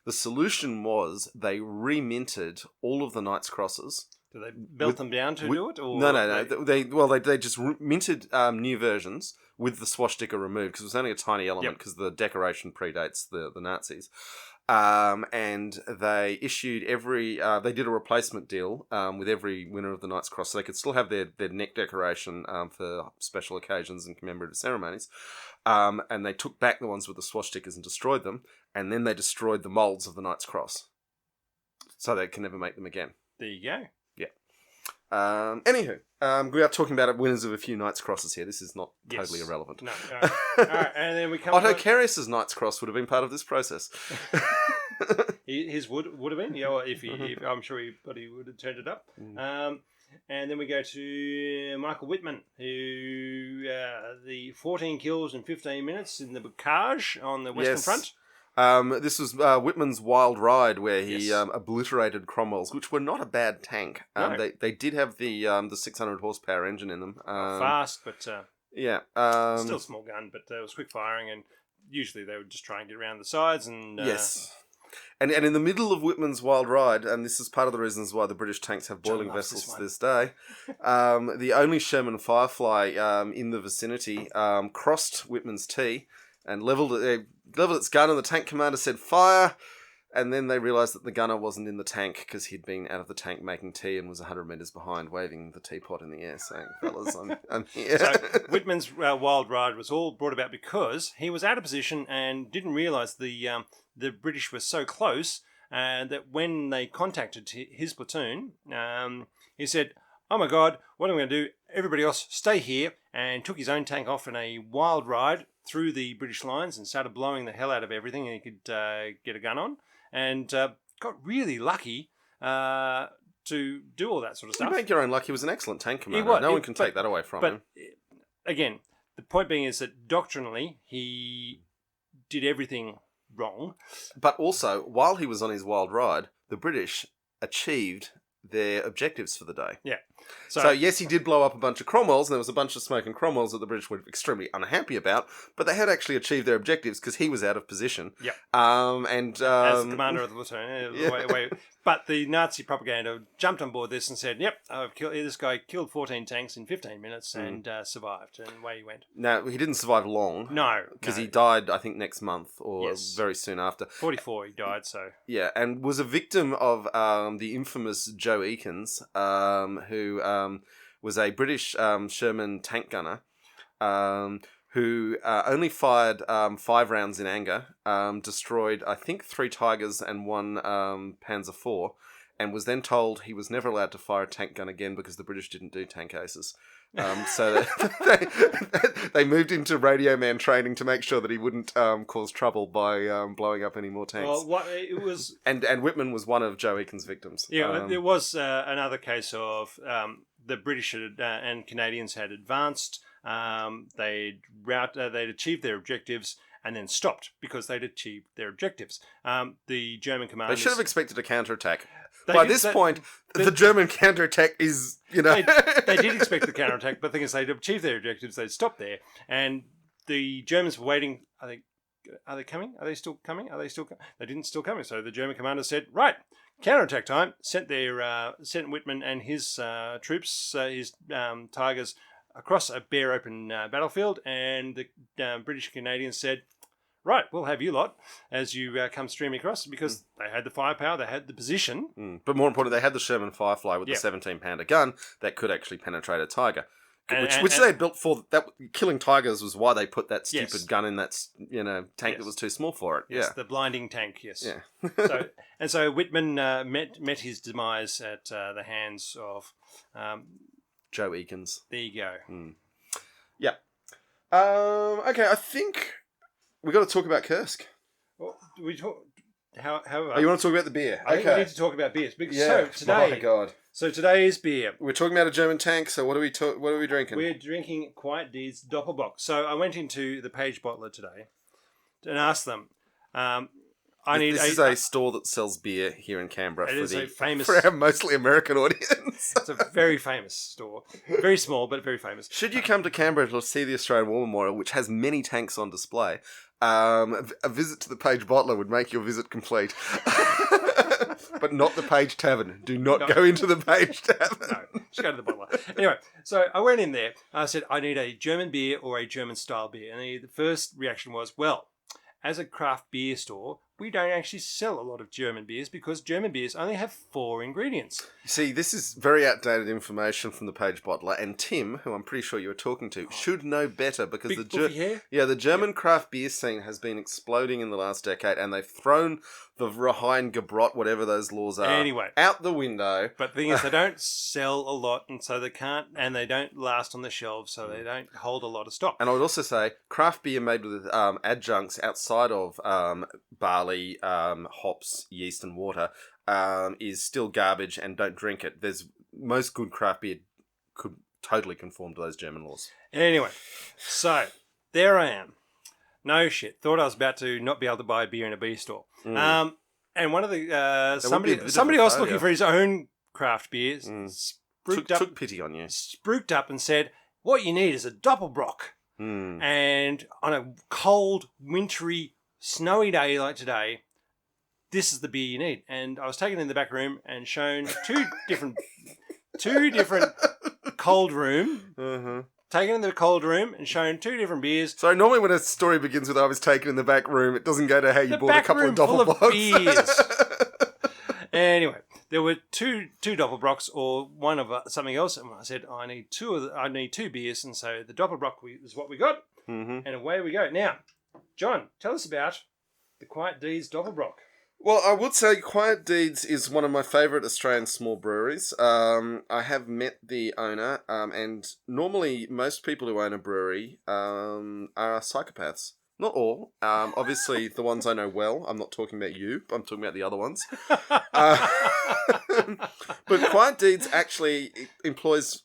The solution was they reminted all of the Knight's Crosses. Did they belt them down to do it? Or no. They just minted new versions with the swastika removed because it was only a tiny element because the decoration predates the Nazis. And they issued they did a replacement deal with every winner of the Knight's Cross, so they could still have their neck decoration for special occasions and commemorative ceremonies. And they took back the ones with the swastikas and destroyed them, and then they destroyed the moulds of the Knight's Cross, so they can never make them again. There you go. Yeah. Anywho, we are talking about winners of a few Knight's Crosses here. This is not totally irrelevant. No. All right. And then we come. Otto Kardius' Knight's Cross would have been part of this process. His would have been, if I'm sure he would have turned it up. And then we go to Michael Whitman, who the 14 kills in 15 minutes in the Bocage on the Western Front. This was Whitman's Wild Ride, where he obliterated Cromwell's, which were not a bad tank. No. They did have the 600 horsepower engine in them. Fast, but still small gun, but it was quick firing, and usually they would just try and get around the sides. And yes. And in the middle of Whitman's Wild Ride, and this is part of the reasons why the British tanks have boiling vessels to this day, the only Sherman Firefly in the vicinity crossed Whitman's T and leveled its gun, and the tank commander said, "Fire!" And then they realised that the gunner wasn't in the tank because he'd been out of the tank making tea and was 100 metres behind, waving the teapot in the air, saying, "Fellas, I'm here." So Whitman's Wild Ride was all brought about because he was out of position and didn't realise the British were so close that when they contacted his platoon, he said, "Oh my God, what am I going to do? Everybody else, stay here," and took his own tank off in a wild ride through the British lines and started blowing the hell out of everything he could get a gun on, and got really lucky to do all that sort of stuff. You make your own luck. He was an excellent tank commander. No one can take that away from him. But again, the point being is that doctrinally he did everything wrong. But also, while he was on his wild ride, the British achieved their objectives for the day. Yeah. So yes, he did blow up a bunch of Cromwells, and there was a bunch of smoking Cromwells that the British were extremely unhappy about, but they had actually achieved their objectives because he was out of position. Yeah. As the commander of the platoon. But the Nazi propaganda jumped on board this and said, "Yep, this guy killed 14 tanks in 15 minutes and survived," and away he went. Now, he didn't survive long. No. Because he died, I think, next month or very soon after. 44 he died, so. Yeah, and was a victim of the infamous Joe Eakins, who was a British Sherman tank gunner, who only fired 5 rounds in anger, destroyed, I think, 3 Tigers and 1 Panzer IV, and was then told he was never allowed to fire a tank gun again because the British didn't do tank aces. So they moved into radio man training to make sure that he wouldn't cause trouble by blowing up any more tanks. Well, it was, and Whitman was one of Joe Eakins' victims. Yeah, there was another case of the British and Canadians had advanced. They'd achieved their objectives and then stopped because they'd achieved their objectives. The German commanders... They should have expected a counterattack. By this point, the German counterattack is, They did expect the counterattack, but the thing is, they'd achieved their objectives, they'd stopped there. And the Germans were waiting, I think, are they coming? Are they still coming? They didn't still coming. So the German commander said, right, counterattack time. Sent Whitman and his troops, his Tigers, across a bare open battlefield, and the British Canadians said, right, we'll have you lot as you come streaming across, because they had the firepower, they had the position. But more importantly, they had the Sherman Firefly with the 17-pounder gun that could actually penetrate a Tiger. Which they had built for that. Killing Tigers was why they put that stupid gun in that tank that was too small for it. Yes, the blinding tank. Yes. Yeah. so Whitman met his demise at the hands of Joe Eakins. There you go. Yeah. Okay, I think we got to talk about Kursk. Well, we talk. How? Oh, you want to talk about the beer? I think we need to talk about beers. Yeah. So today, my God. So today's beer. We're talking about a German tank. So what are we drinking? We're drinking Quiet Deeds Doppelbock. So I went into the Page Bottler today and asked them. This is a store that sells beer here in Canberra for our mostly American audience. It's a very famous store. Very small, but very famous. Should you come to Canberra to see the Australian War Memorial, which has many tanks on display, a visit to the Page Bottler would make your visit complete. But not the Page Tavern. Do not go into the Page Tavern. No, just go to the bottler. Anyway, so I went in there. I said, I need a German beer or a German style beer. And the first reaction was, well, as a craft beer store, we don't actually sell a lot of German beers because German beers only have 4 ingredients. See, this is very outdated information from the Page Bottler, and Tim, who I'm pretty sure you were talking to, should know better because the German craft beer scene has been exploding in the last decade, and they've thrown the Rheingebrot, whatever those laws are, out the window. But the thing is, they don't sell a lot, and so they can't, and they don't last on the shelves, so they don't hold a lot of stock. And I would also say craft beer made with adjuncts outside of barley, hops, yeast, and water is still garbage, and don't drink it. Most good craft beer could totally conform to those German laws. Anyway, so there I am. No shit. Thought I was about to not be able to buy a beer in a beer store. And one of the somebody else looking for his own craft beers took pity on you. Spruiked up and said, "What you need is a Doppelbock." And on a cold, wintry, snowy day like today, this is the beer you need. And I was taken in the back room and shown two different cold room. Taken in the cold room and shown 2 different beers. So normally when a story begins with "I was taken in the back room," it doesn't go to how you bought a couple of Doppelbocks. Anyway, there were two Doppelbocks or one of something else, and I said, I need 2 beers, and so the Doppelbock is what we got, and away we go. Now, John, tell us about the Quiet Deeds Doppelbock. Well, I would say Quiet Deeds is one of my favourite Australian small breweries. I have met the owner, and normally most people who own a brewery are psychopaths. Not all. Obviously, the ones I know well. I'm not talking about you. I'm talking about the other ones. But Quiet Deeds actually employs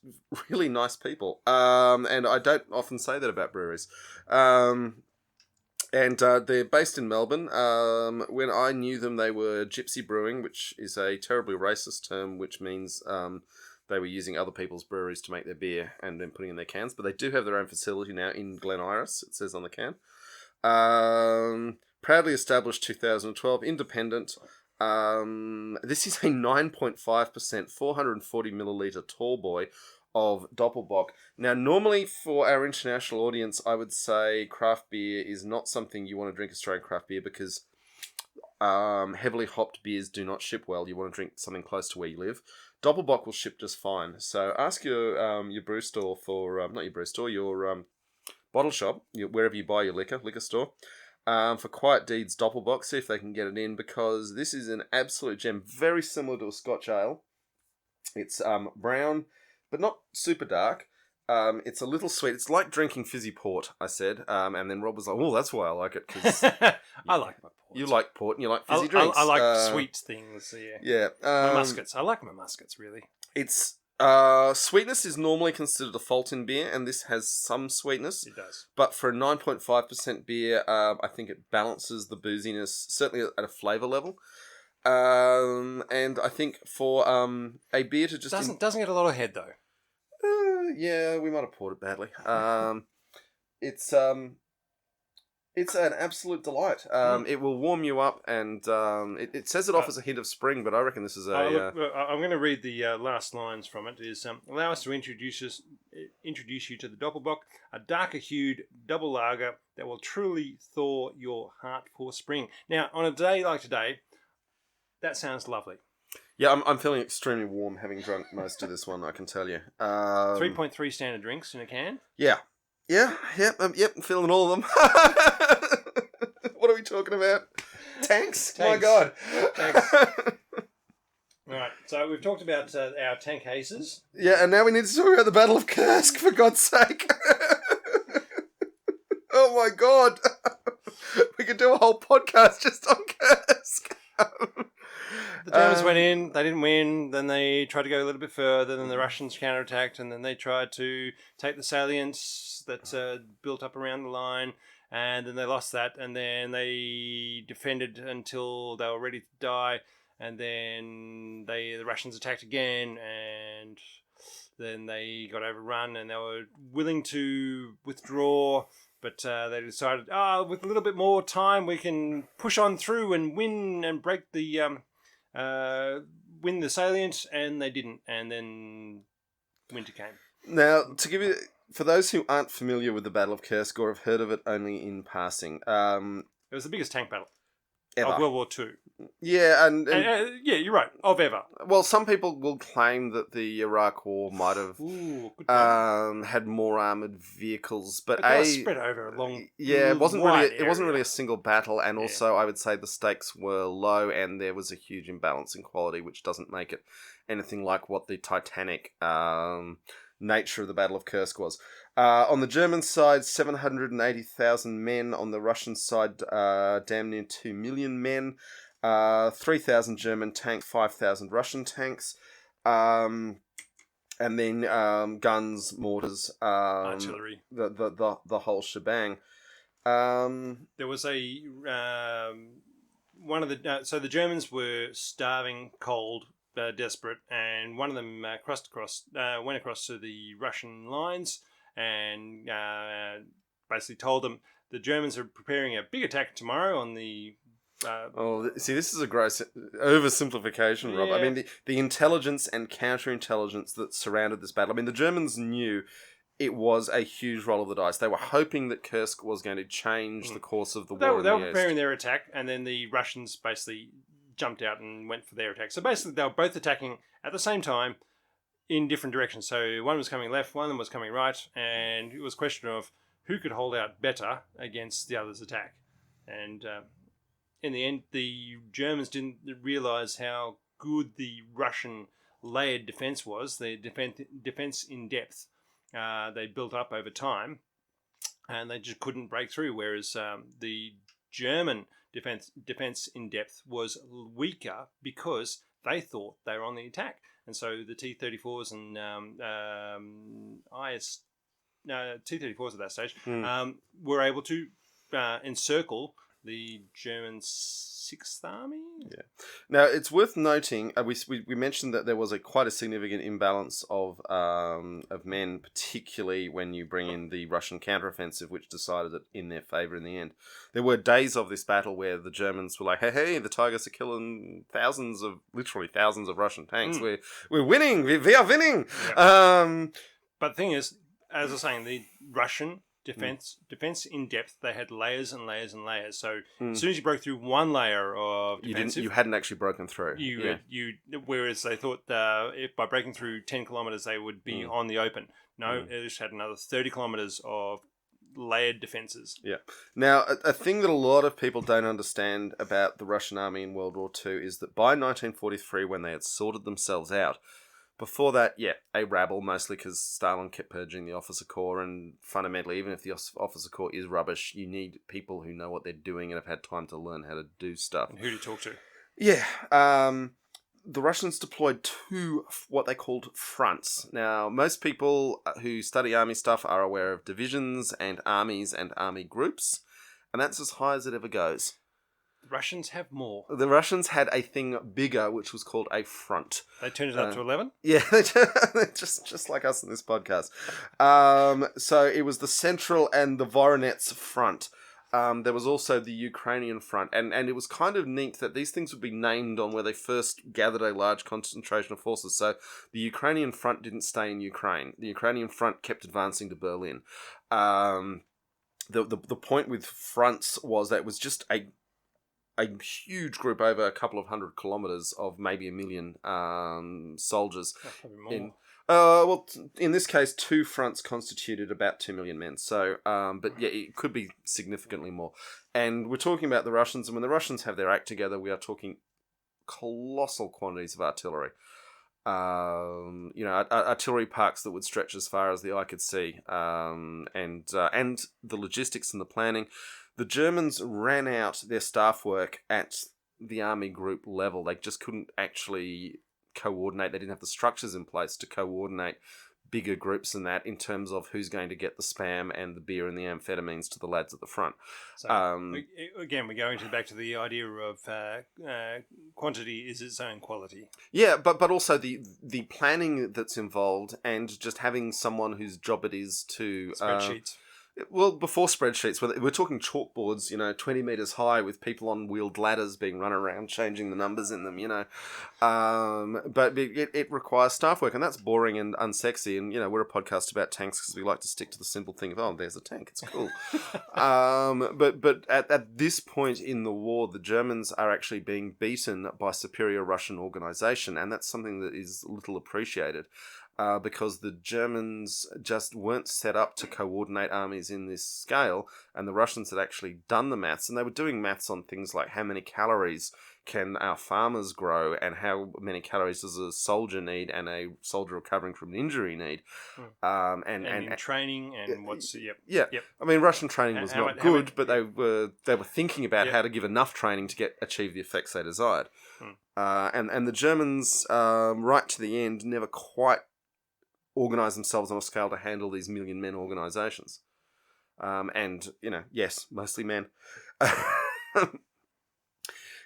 really nice people. And I don't often say that about breweries. And they're based in Melbourne. When I knew them, they were Gypsy Brewing, which is a terribly racist term, which means they were using other people's breweries to make their beer and then putting in their cans. But they do have their own facility now in Glen Iris, it says on the can. Proudly established 2012, independent. This is a 9.5%, 440 milliliter tall boy of Doppelbock. Now, normally for our international audience, I would say craft beer is not something you want to drink Australian craft beer because heavily hopped beers do not ship well. You want to drink something close to where you live. Doppelbock will ship just fine. So ask your brew store for, not your brew store, your bottle shop, wherever you buy your liquor store, for Quiet Deeds Doppelbock. See if they can get it in, because this is an absolute gem. Very similar to a Scotch ale. It's brown, but not super dark. It's a little sweet. It's like drinking fizzy port, I said. And then Rob was like, "Oh, that's why I like it." Cause I like my port. You like port and you like fizzy drinks. I like sweet things. Yeah. My muskets. I like my muskets, really. It's sweetness is normally considered a fault in beer, and this has some sweetness. It does. But for a 9.5% beer, I think it balances the booziness, certainly at a flavour level. And I think for a beer to just... Doesn't get a lot of head, though. Yeah, we might have poured it badly. It's an absolute delight. It will warm you up, and it says it offers a hint of spring, but I reckon this is a... I'm going to read the last lines from it. It is, allow us to introduce you to the Doppelbock, a darker-hued double lager that will truly thaw your heart for spring. Now, on a day like today, that sounds lovely. Yeah, I'm feeling extremely warm having drunk most of this one, I can tell you. 3.3 standard drinks in a can. Yeah. Yep, I'm feeling all of them. What are we talking about? Tanks? My God. Tanks. All right, so we've talked about our tank cases. Yeah, and now we need to talk about the Battle of Kirsk, for God's sake. my God. We could do a whole podcast just on Kursk. The Germans went in, they didn't win, then they tried to go a little bit further, then the Russians counterattacked, and then they tried to take the salients that built up around the line, and then they lost that, and then they defended until they were ready to die, and then the Russians attacked again, and then they got overrun, and they were willing to withdraw, but they decided, with a little bit more time, we can push on through and win and break the win the salient, and they didn't, and then winter came. Now, to give you, for those who aren't familiar with the Battle of Kursk or have heard of it only in passing, it was the biggest tank battle ever. of World War II. Yeah, and yeah, you're right, of ever. Well, some people will claim that the Iraq War might have had more armoured vehicles, but they were spread over a long, it wasn't wide really a single battle, and also I would say the stakes were low, and there was a huge imbalance in quality, which doesn't make it anything like what the Titanic nature of the Battle of Kursk was. On the German side, 780,000 men. On the Russian side, damn near 2 million men. 3,000 German tanks, 5,000 Russian tanks. And then guns, mortars, artillery. The whole shebang. There was a one of the so the Germans were starving, cold, desperate, and one of them went across to the Russian lines and basically told them the Germans are preparing a big attack tomorrow on the. See, this is a gross oversimplification, Rob. Yeah. I mean, the intelligence and counterintelligence that surrounded this battle. I mean, the Germans knew it was a huge roll of the dice. They were hoping that Kursk was going to change the course of the war. They were preparing their attack, and then the Russians basically jumped out and went for their attack. So basically, they were both attacking at the same time in different directions. So one was coming left, one of them was coming right, and it was a question of who could hold out better against the other's attack. And in the end, the Germans didn't realise how good the Russian layered defence was, the defence in depth they built up over time, and they just couldn't break through, whereas the German defence in depth was weaker because they thought they were on the attack. And so the T-34s and T-34s at that stage were able to encircle the German Sixth Army. Yeah. Now it's worth noting we mentioned that there was quite a significant imbalance of men, particularly when you bring in the Russian counteroffensive, which decided it in their favour in the end. There were days of this battle where the Germans were like, "Hey, the Tigers are killing literally thousands of Russian tanks. We're winning. We are winning." Yeah. But the thing is, as I was saying, the Russian defense in depth, they had layers and layers and layers. So as soon as you broke through one layer of defensive, you hadn't actually broken through. Whereas they thought if by breaking through 10 kilometers they would be on the open. No, they just had another 30 kilometers of layered defenses. Yeah. Now, a thing that a lot of people don't understand about the Russian army in World War II is that by 1943, when they had sorted themselves out, before that, a rabble, mostly because Stalin kept purging the officer corps, and fundamentally, even if the officer corps is rubbish, you need people who know what they're doing and have had time to learn how to do stuff. And who to talk to. Yeah. The Russians deployed two, what they called fronts. Now, most people who study army stuff are aware of divisions and armies and army groups, and that's as high as it ever goes. The Russians have more. The Russians had a thing bigger, which was called a front. They turned it up to 11? Yeah, just like us in this podcast. So it was the Central and the Voronezh front. There was also the Ukrainian front. And it was kind of neat that these things would be named on where they first gathered a large concentration of forces. So the Ukrainian front didn't stay in Ukraine. The Ukrainian front kept advancing to Berlin. The point with fronts was that it was just a huge group over a couple of 100 kilometres of maybe 1 million soldiers. Probably more. In this case, two fronts constituted about 2 million men. So, it could be significantly more. And we're talking about the Russians, and when the Russians have their act together, we are talking colossal quantities of artillery. artillery parks that would stretch as far as the eye could see, and the logistics and the planning. The Germans ran out their staff work at the army group level. They just couldn't actually coordinate. They didn't have the structures in place to coordinate bigger groups than that in terms of who's going to get the spam and the beer and the amphetamines to the lads at the front. So again, we're going back to the idea of quantity is its own quality. Yeah, but also the planning that's involved, and just having someone whose job it is to Spreadsheets. Well, before spreadsheets, we're talking chalkboards, 20 metres high with people on wheeled ladders being run around, changing the numbers in them, But it requires staff work, and that's boring and unsexy. And, we're a podcast about tanks because we like to stick to the simple thing of, there's a tank, it's cool. But at this point in the war, the Germans are actually being beaten by superior Russian organisation, and that's something that is little appreciated. Because the Germans just weren't set up to coordinate armies in this scale, and the Russians had actually done the maths, and they were doing maths on things like how many calories can our farmers grow, and how many calories does a soldier need, and a soldier recovering from an injury need, and in training, and what's yep. I mean, Russian training was not good, but they were thinking about how to give enough training to achieve the effects they desired, and the Germans, right to the end, never quite organise themselves on a scale to handle these million-men organisations. Yes, mostly men.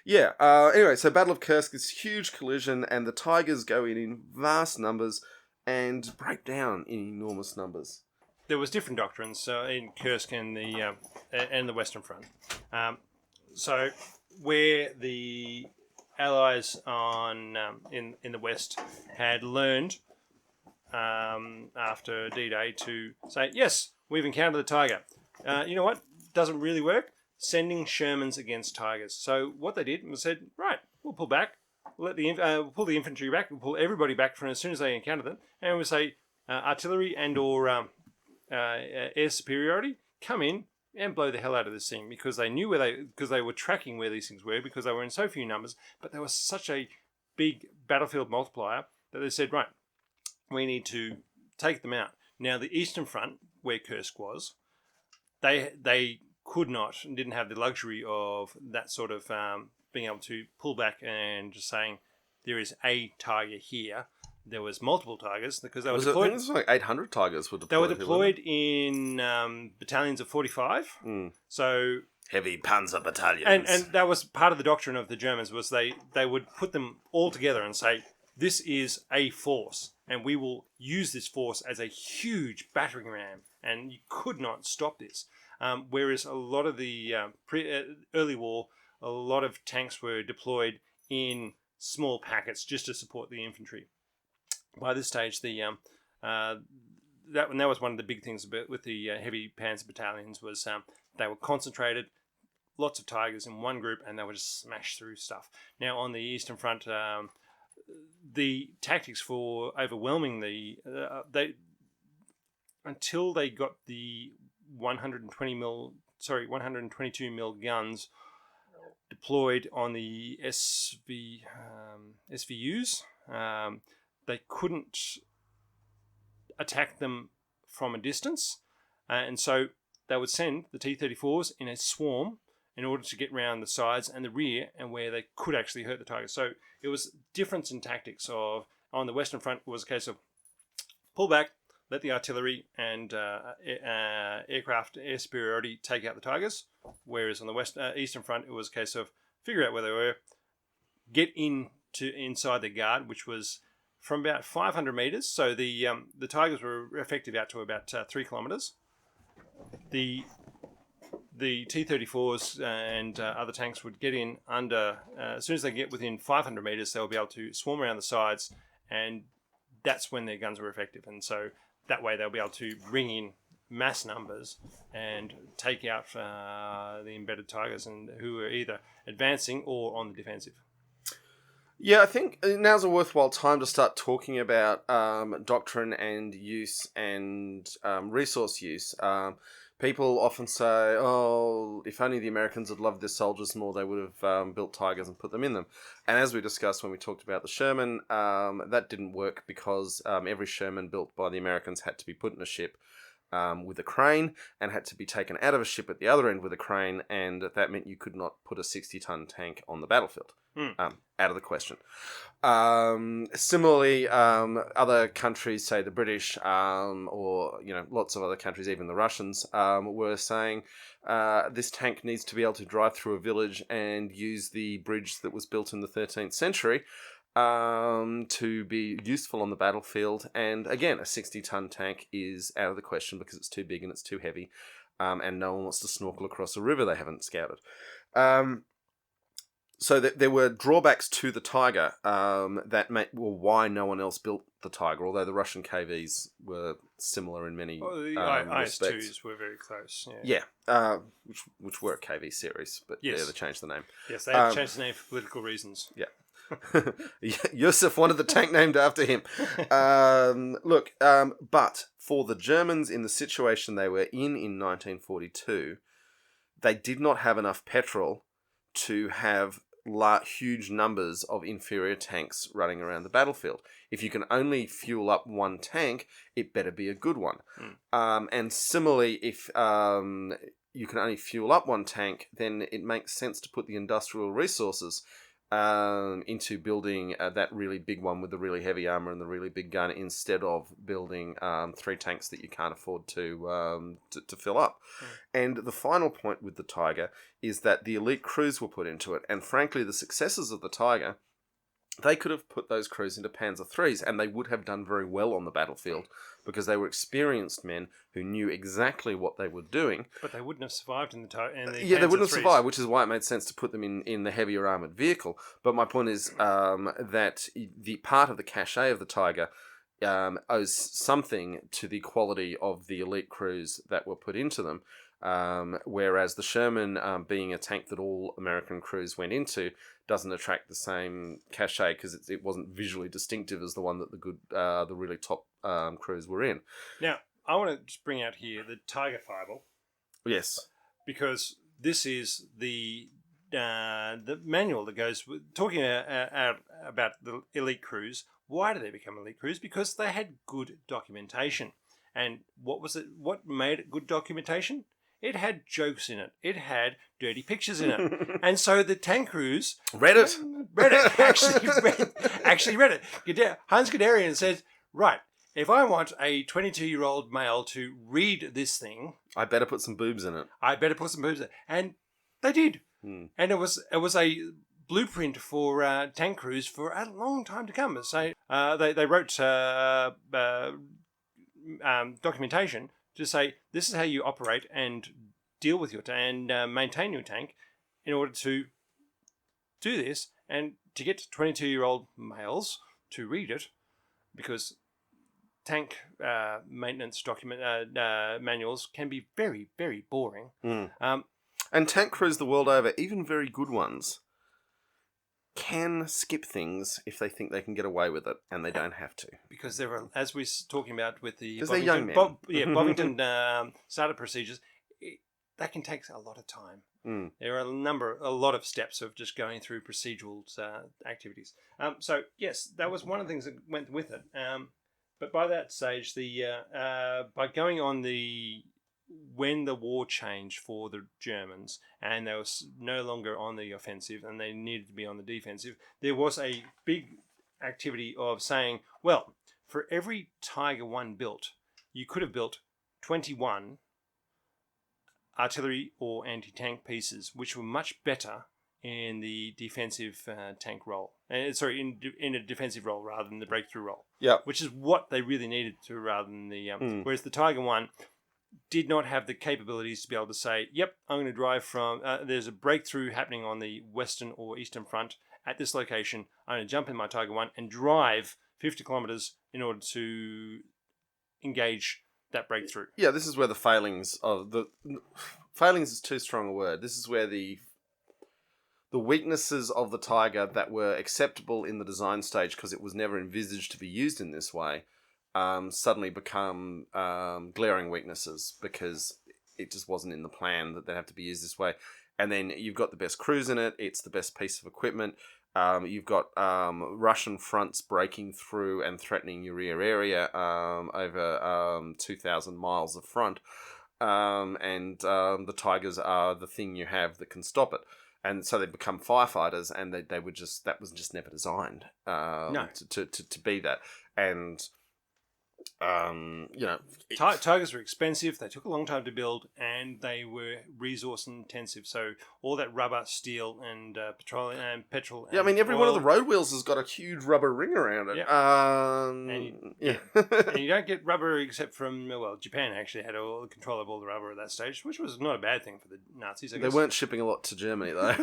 Anyway, so Battle of Kirsk, this huge collision, and the Tigers go in vast numbers and break down in enormous numbers. There was different doctrines in Kursk and the Western Front. So where the Allies in the West had learned after D-Day to say, yes, we've encountered the Tiger. You know what? Doesn't really work. Sending Shermans against Tigers. So what they did was said, right, we'll pull back. We'll pull the infantry back. We'll pull everybody back from as soon as they encounter them. And we'll say artillery and or air superiority, come in and blow the hell out of this thing, because they knew because they were tracking where these things were, because they were in so few numbers, but they were such a big battlefield multiplier that they said, right, we need to take them out. Now, the Eastern Front, where Kursk was, they could not and didn't have the luxury of that sort of being able to pull back and just saying there is a Tiger here. There was multiple Tigers because they were deployed. I think it was like 800 Tigers were deployed. They were deployed in battalions of 45. So heavy panzer battalions. And that was part of the doctrine of the Germans, was they would put them all together and say, this is a force, and we will use this force as a huge battering ram, and you could not stop this. Whereas a lot of the early war, a lot of tanks were deployed in small packets just to support the infantry. By this stage, that was one of the big things with the heavy panzer battalions, was they were concentrated, lots of Tigers in one group, and they would just smash through stuff. Now, on the Eastern Front, the tactics for overwhelming until they got the 122 mil guns deployed on the SVUs, they couldn't attack them from a distance, and so they would send the T-34s in a swarm in order to get round the sides and the rear, and where they could actually hurt the Tigers. So it was difference in tactics. On the Western Front, it was a case of pull back, let the artillery and aircraft air superiority take out the Tigers, whereas on the Eastern Front, it was a case of figure out where they were, get inside the guard, which was from about 500 metres. So the Tigers were effective out to about 3 kilometres. The T-34s and other tanks would get in under, as soon as they get within 500 metres, they'll be able to swarm around the sides, and that's when their guns were effective. And so that way they'll be able to bring in mass numbers and take out the embedded Tigers, and who are either advancing or on the defensive. Yeah, I think now's a worthwhile time to start talking about doctrine and use and resource use. People often say, "Oh, if only the Americans had loved their soldiers more, they would have built Tigers and put them in them." And as we discussed when we talked about the Sherman, that didn't work because every Sherman built by the Americans had to be put in a ship with a crane and had to be taken out of a ship at the other end with a crane, and that meant you could not put a 60-ton tank on the battlefield. Out of the question. Similarly, other countries, say the British, or lots of other countries, even the Russians, were saying this tank needs to be able to drive through a village and use the bridge that was built in the 13th century to be useful on the battlefield. And again, a 60-ton tank is out of the question because it's too big and it's too heavy, and no one wants to snorkel across a river they haven't scouted. So there were drawbacks to the Tiger why no one else built the Tiger, although the Russian KVs were similar in many the respects. IS-2s were very close. Which were a KV series, but they changed the name. Yes, they had to change the name for political reasons. Yeah. Yusuf wanted the tank named after him. But for the Germans in the situation they were in 1942, they did not have enough petrol to have huge numbers of inferior tanks running around the battlefield. If you can only fuel up one tank, it better be a good one. And similarly, if you can only fuel up one tank, then it makes sense to put the industrial resources into building that really big one with the really heavy armor and the really big gun, instead of building 3 tanks that you can't afford to fill up. And the final point with the Tiger is that the elite crews were put into it, and frankly, the successors of the Tiger, they could have put those crews into Panzer IIIs, and they would have done very well on the battlefield because they were experienced men who knew exactly what they were doing. But they wouldn't have survived in the they wouldn't have survived, which is why it made sense to put them in the heavier armoured vehicle. But my point is that the part of the cachet of the Tiger owes something to the quality of the elite crews that were put into them. Whereas the Sherman, being a tank that all American crews went into, doesn't attract the same cachet because it wasn't visually distinctive as the one that the really top crews were in. Now, I want to just bring out here the Tiger Fable. Yes, because this is the manual that goes talking about the elite crews. Why did they become elite crews? Because they had good documentation. And what was it? What made it good documentation? It had jokes in it. It had dirty pictures in it. And so the tank crews read it. Actually read it. Hans Guderian said, right, if I want a 22-year-old male to read this thing, I better put some boobs in it. And they did. And it was a blueprint for tank crews for a long time to come. So they wrote documentation to say this is how you operate and deal with your and maintain your tank in order to do this and to get 22-year-old males to read it, because tank maintenance manuals can be very, very boring. And tank crews the world over, even very good ones, can skip things if they think they can get away with it, and they don't have to. Because there are, as we're talking about with the Bovington starter procedures, that can take a lot of time. There are a lot of steps of just going through procedural activities. So yes, that was one of the things that went with it. But by that stage, by going on when the war changed for the Germans and they were no longer on the offensive and they needed to be on the defensive, there was a big activity of saying, well, for every Tiger 1 built, you could have built 21 artillery or anti-tank pieces, which were much better in the defensive tank role. In a defensive role rather than the breakthrough role. Yeah, which is what they really needed to, rather than the whereas the Tiger 1 did not have the capabilities to be able to say, yep, I'm going to drive from, there's a breakthrough happening on the western or eastern front at this location. I'm going to jump in my Tiger 1 and drive 50 kilometers in order to engage that breakthrough. Yeah, this is where the failings is too strong a word. This is where the weaknesses of the Tiger that were acceptable in the design stage because it was never envisaged to be used in this way, suddenly become glaring weaknesses, because it just wasn't in the plan that they'd have to be used this way. And then you've got the best crews in it. It's the best piece of equipment. You've got Russian fronts breaking through and threatening your rear area over 2,000 miles of front. And the Tigers are the thing you have that can stop it. And so they become firefighters, and they were just, that was just never designed to be that. And Tigers were expensive. They took a long time to build, and they were resource intensive. So all that rubber, steel, and petroleum and petrol. Yeah, I mean, every one of the road wheels has got a huge rubber ring around it. Yeah. And you don't get rubber except from Japan actually had all the control of all the rubber at that stage, which was not a bad thing for the Nazis. I guess. They weren't shipping a lot to Germany though.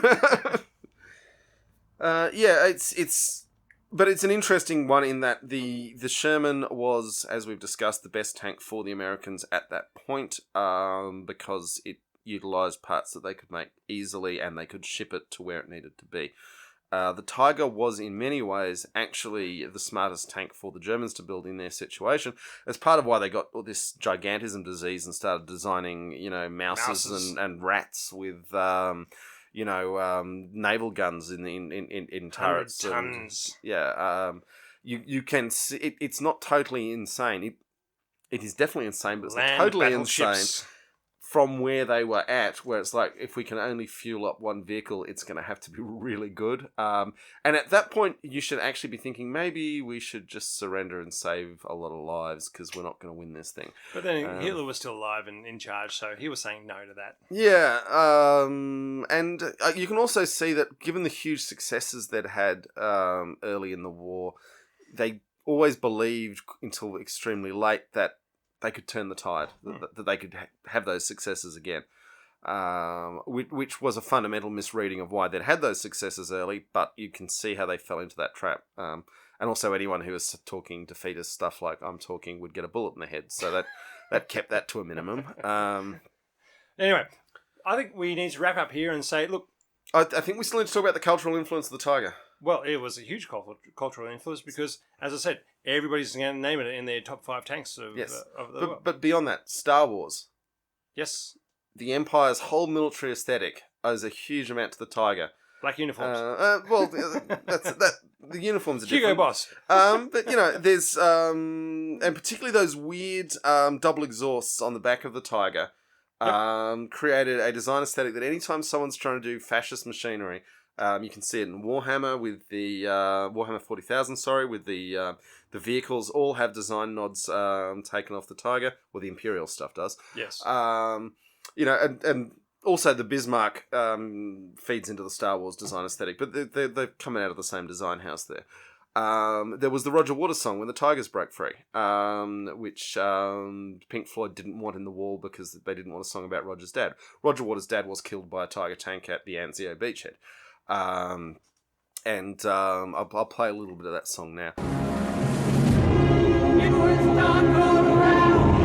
But it's an interesting one in that the Sherman was, as we've discussed, the best tank for the Americans at that point, because it utilised parts that they could make easily and they could ship it to where it needed to be. The Tiger was in many ways actually the smartest tank for the Germans to build in their situation. As part of why they got all this gigantism disease and started designing, mouses. And rats with naval guns in turrets. Tons. You can see it's not totally insane. It is definitely insane, but it's not Land totally insane battleships. from where they were at, where it's like, if we can only fuel up one vehicle, it's going to have to be really good. And at that point, you should actually be thinking, maybe we should just surrender and save a lot of lives, because we're not going to win this thing. But then Hitler was still alive and in charge, so he was saying no to that. Yeah, and you can also see that given the huge successes they'd had early in the war, they always believed until extremely late that they could turn the tide, that they could have those successes again, which was a fundamental misreading of why they'd had those successes early, but you can see how they fell into that trap. And also anyone who was talking defeatist stuff like I'm talking would get a bullet in the head, so that kept that to a minimum. Anyway, I think we need to wrap up here and say, look... I think we still need to talk about the cultural influence of the Tiger. Well, it was a huge cultural influence because, as I said, everybody's going to name it in their top 5 tanks of the world. But beyond that, Star Wars. Yes. The Empire's whole military aesthetic owes a huge amount to the Tiger. Black uniforms. The uniforms are different. Hugo Boss. But, there's... and particularly those weird double exhausts on the back of the Tiger created a design aesthetic that anytime someone's trying to do fascist machinery... you can see it in Warhammer with the Warhammer 40,000. With the vehicles all have design nods taken off the Tiger, or the Imperial stuff does. Yes. And also the Bismarck feeds into the Star Wars design aesthetic, but they're coming out of the same design house there. There was the Roger Waters song when the Tigers broke free, which Pink Floyd didn't want in the wall because they didn't want a song about Roger's dad. Roger Waters' dad was killed by a Tiger tank at the Anzio beachhead. I'll play a little bit of that song now. It was dark all around,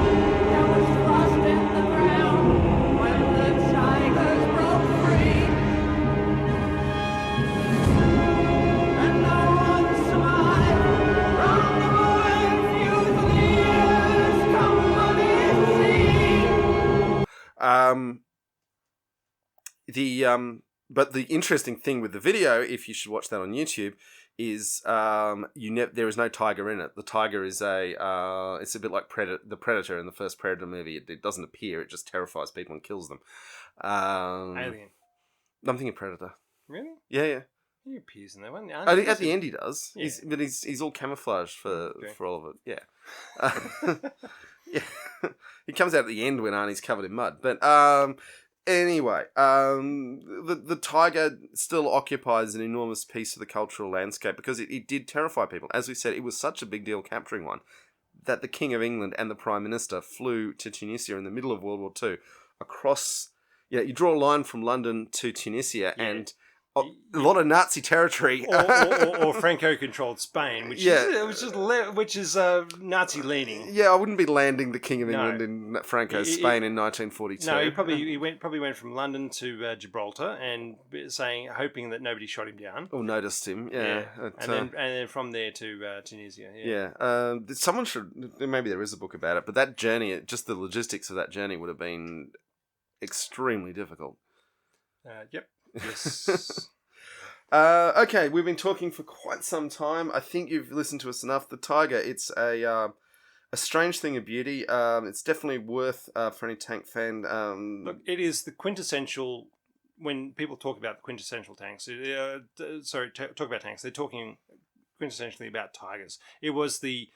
there was frost in the ground, when the tigers broke free. And no one survived from the roaring Fusiliers, come on and see. But the interesting thing with the video, if you should watch that on YouTube, is there is no tiger in it. The tiger is it's a bit like the Predator in the first Predator movie. It doesn't appear; it just terrifies people and kills them. Alien. I'm thinking Predator. Really? Yeah. He appears in that one. At the end, he does. Yeah. He's all camouflaged for all of it. Yeah. Yeah. He comes out at the end when Arnie's covered in mud, but. Anyway, the Tiger still occupies an enormous piece of the cultural landscape because it did terrify people. As we said, it was such a big deal capturing one that the King of England and the Prime Minister flew to Tunisia in the middle of World War II across... you draw a line from London to Tunisia and... a lot of Nazi territory, or Franco-controlled Spain, which is Nazi leaning. Yeah, I wouldn't be landing the King of England in Franco's Spain in 1942. No, he probably went from London to Gibraltar and hoping that nobody shot him down or noticed him. Yeah, and then from there to Tunisia. Someone should, maybe there is a book about it, but that journey, just the logistics of that journey would have been extremely difficult. Yep. Yes. Okay, we've been talking for quite some time. I think you've listened to us enough. The Tiger, it's a strange thing of beauty. It's definitely worth for any tank fan. Look, it is the quintessential. When people talk about the quintessential tanks, talk about tanks, they're talking quintessentially about Tigers. It was the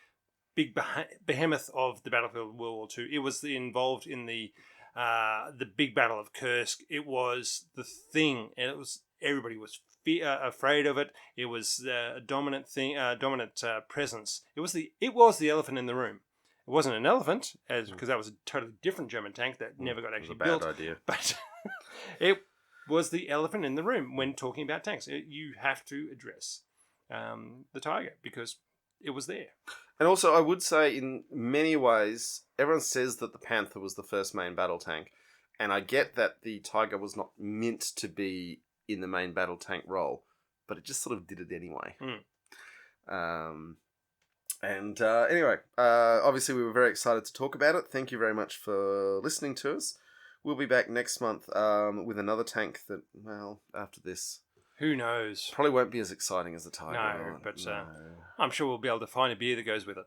big behemoth of the battlefield of World War II. It was involved in the big Battle of Kirsk. It was the thing, and everybody was afraid of it. It was a dominant thing, dominant presence. It was the elephant in the room. It wasn't an elephant, because that was a totally different German tank that never got actually built. Bad idea. But it was the elephant in the room when talking about tanks. You have to address the Tiger because it was there. And also, I would say, in many ways, everyone says that the Panther was the first main battle tank, and I get that the Tiger was not meant to be in the main battle tank role, but it just sort of did it anyway. Anyway, obviously we were very excited to talk about it. Thank you very much for listening to us. We'll be back next month with another tank that, well, after this, who knows? Probably won't be as exciting as the Tiger. No, but I'm sure we'll be able to find a beer that goes with it.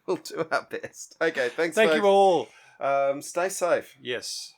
We'll do our best. Okay, thanks, Thank folks. you all. Stay safe. Yes.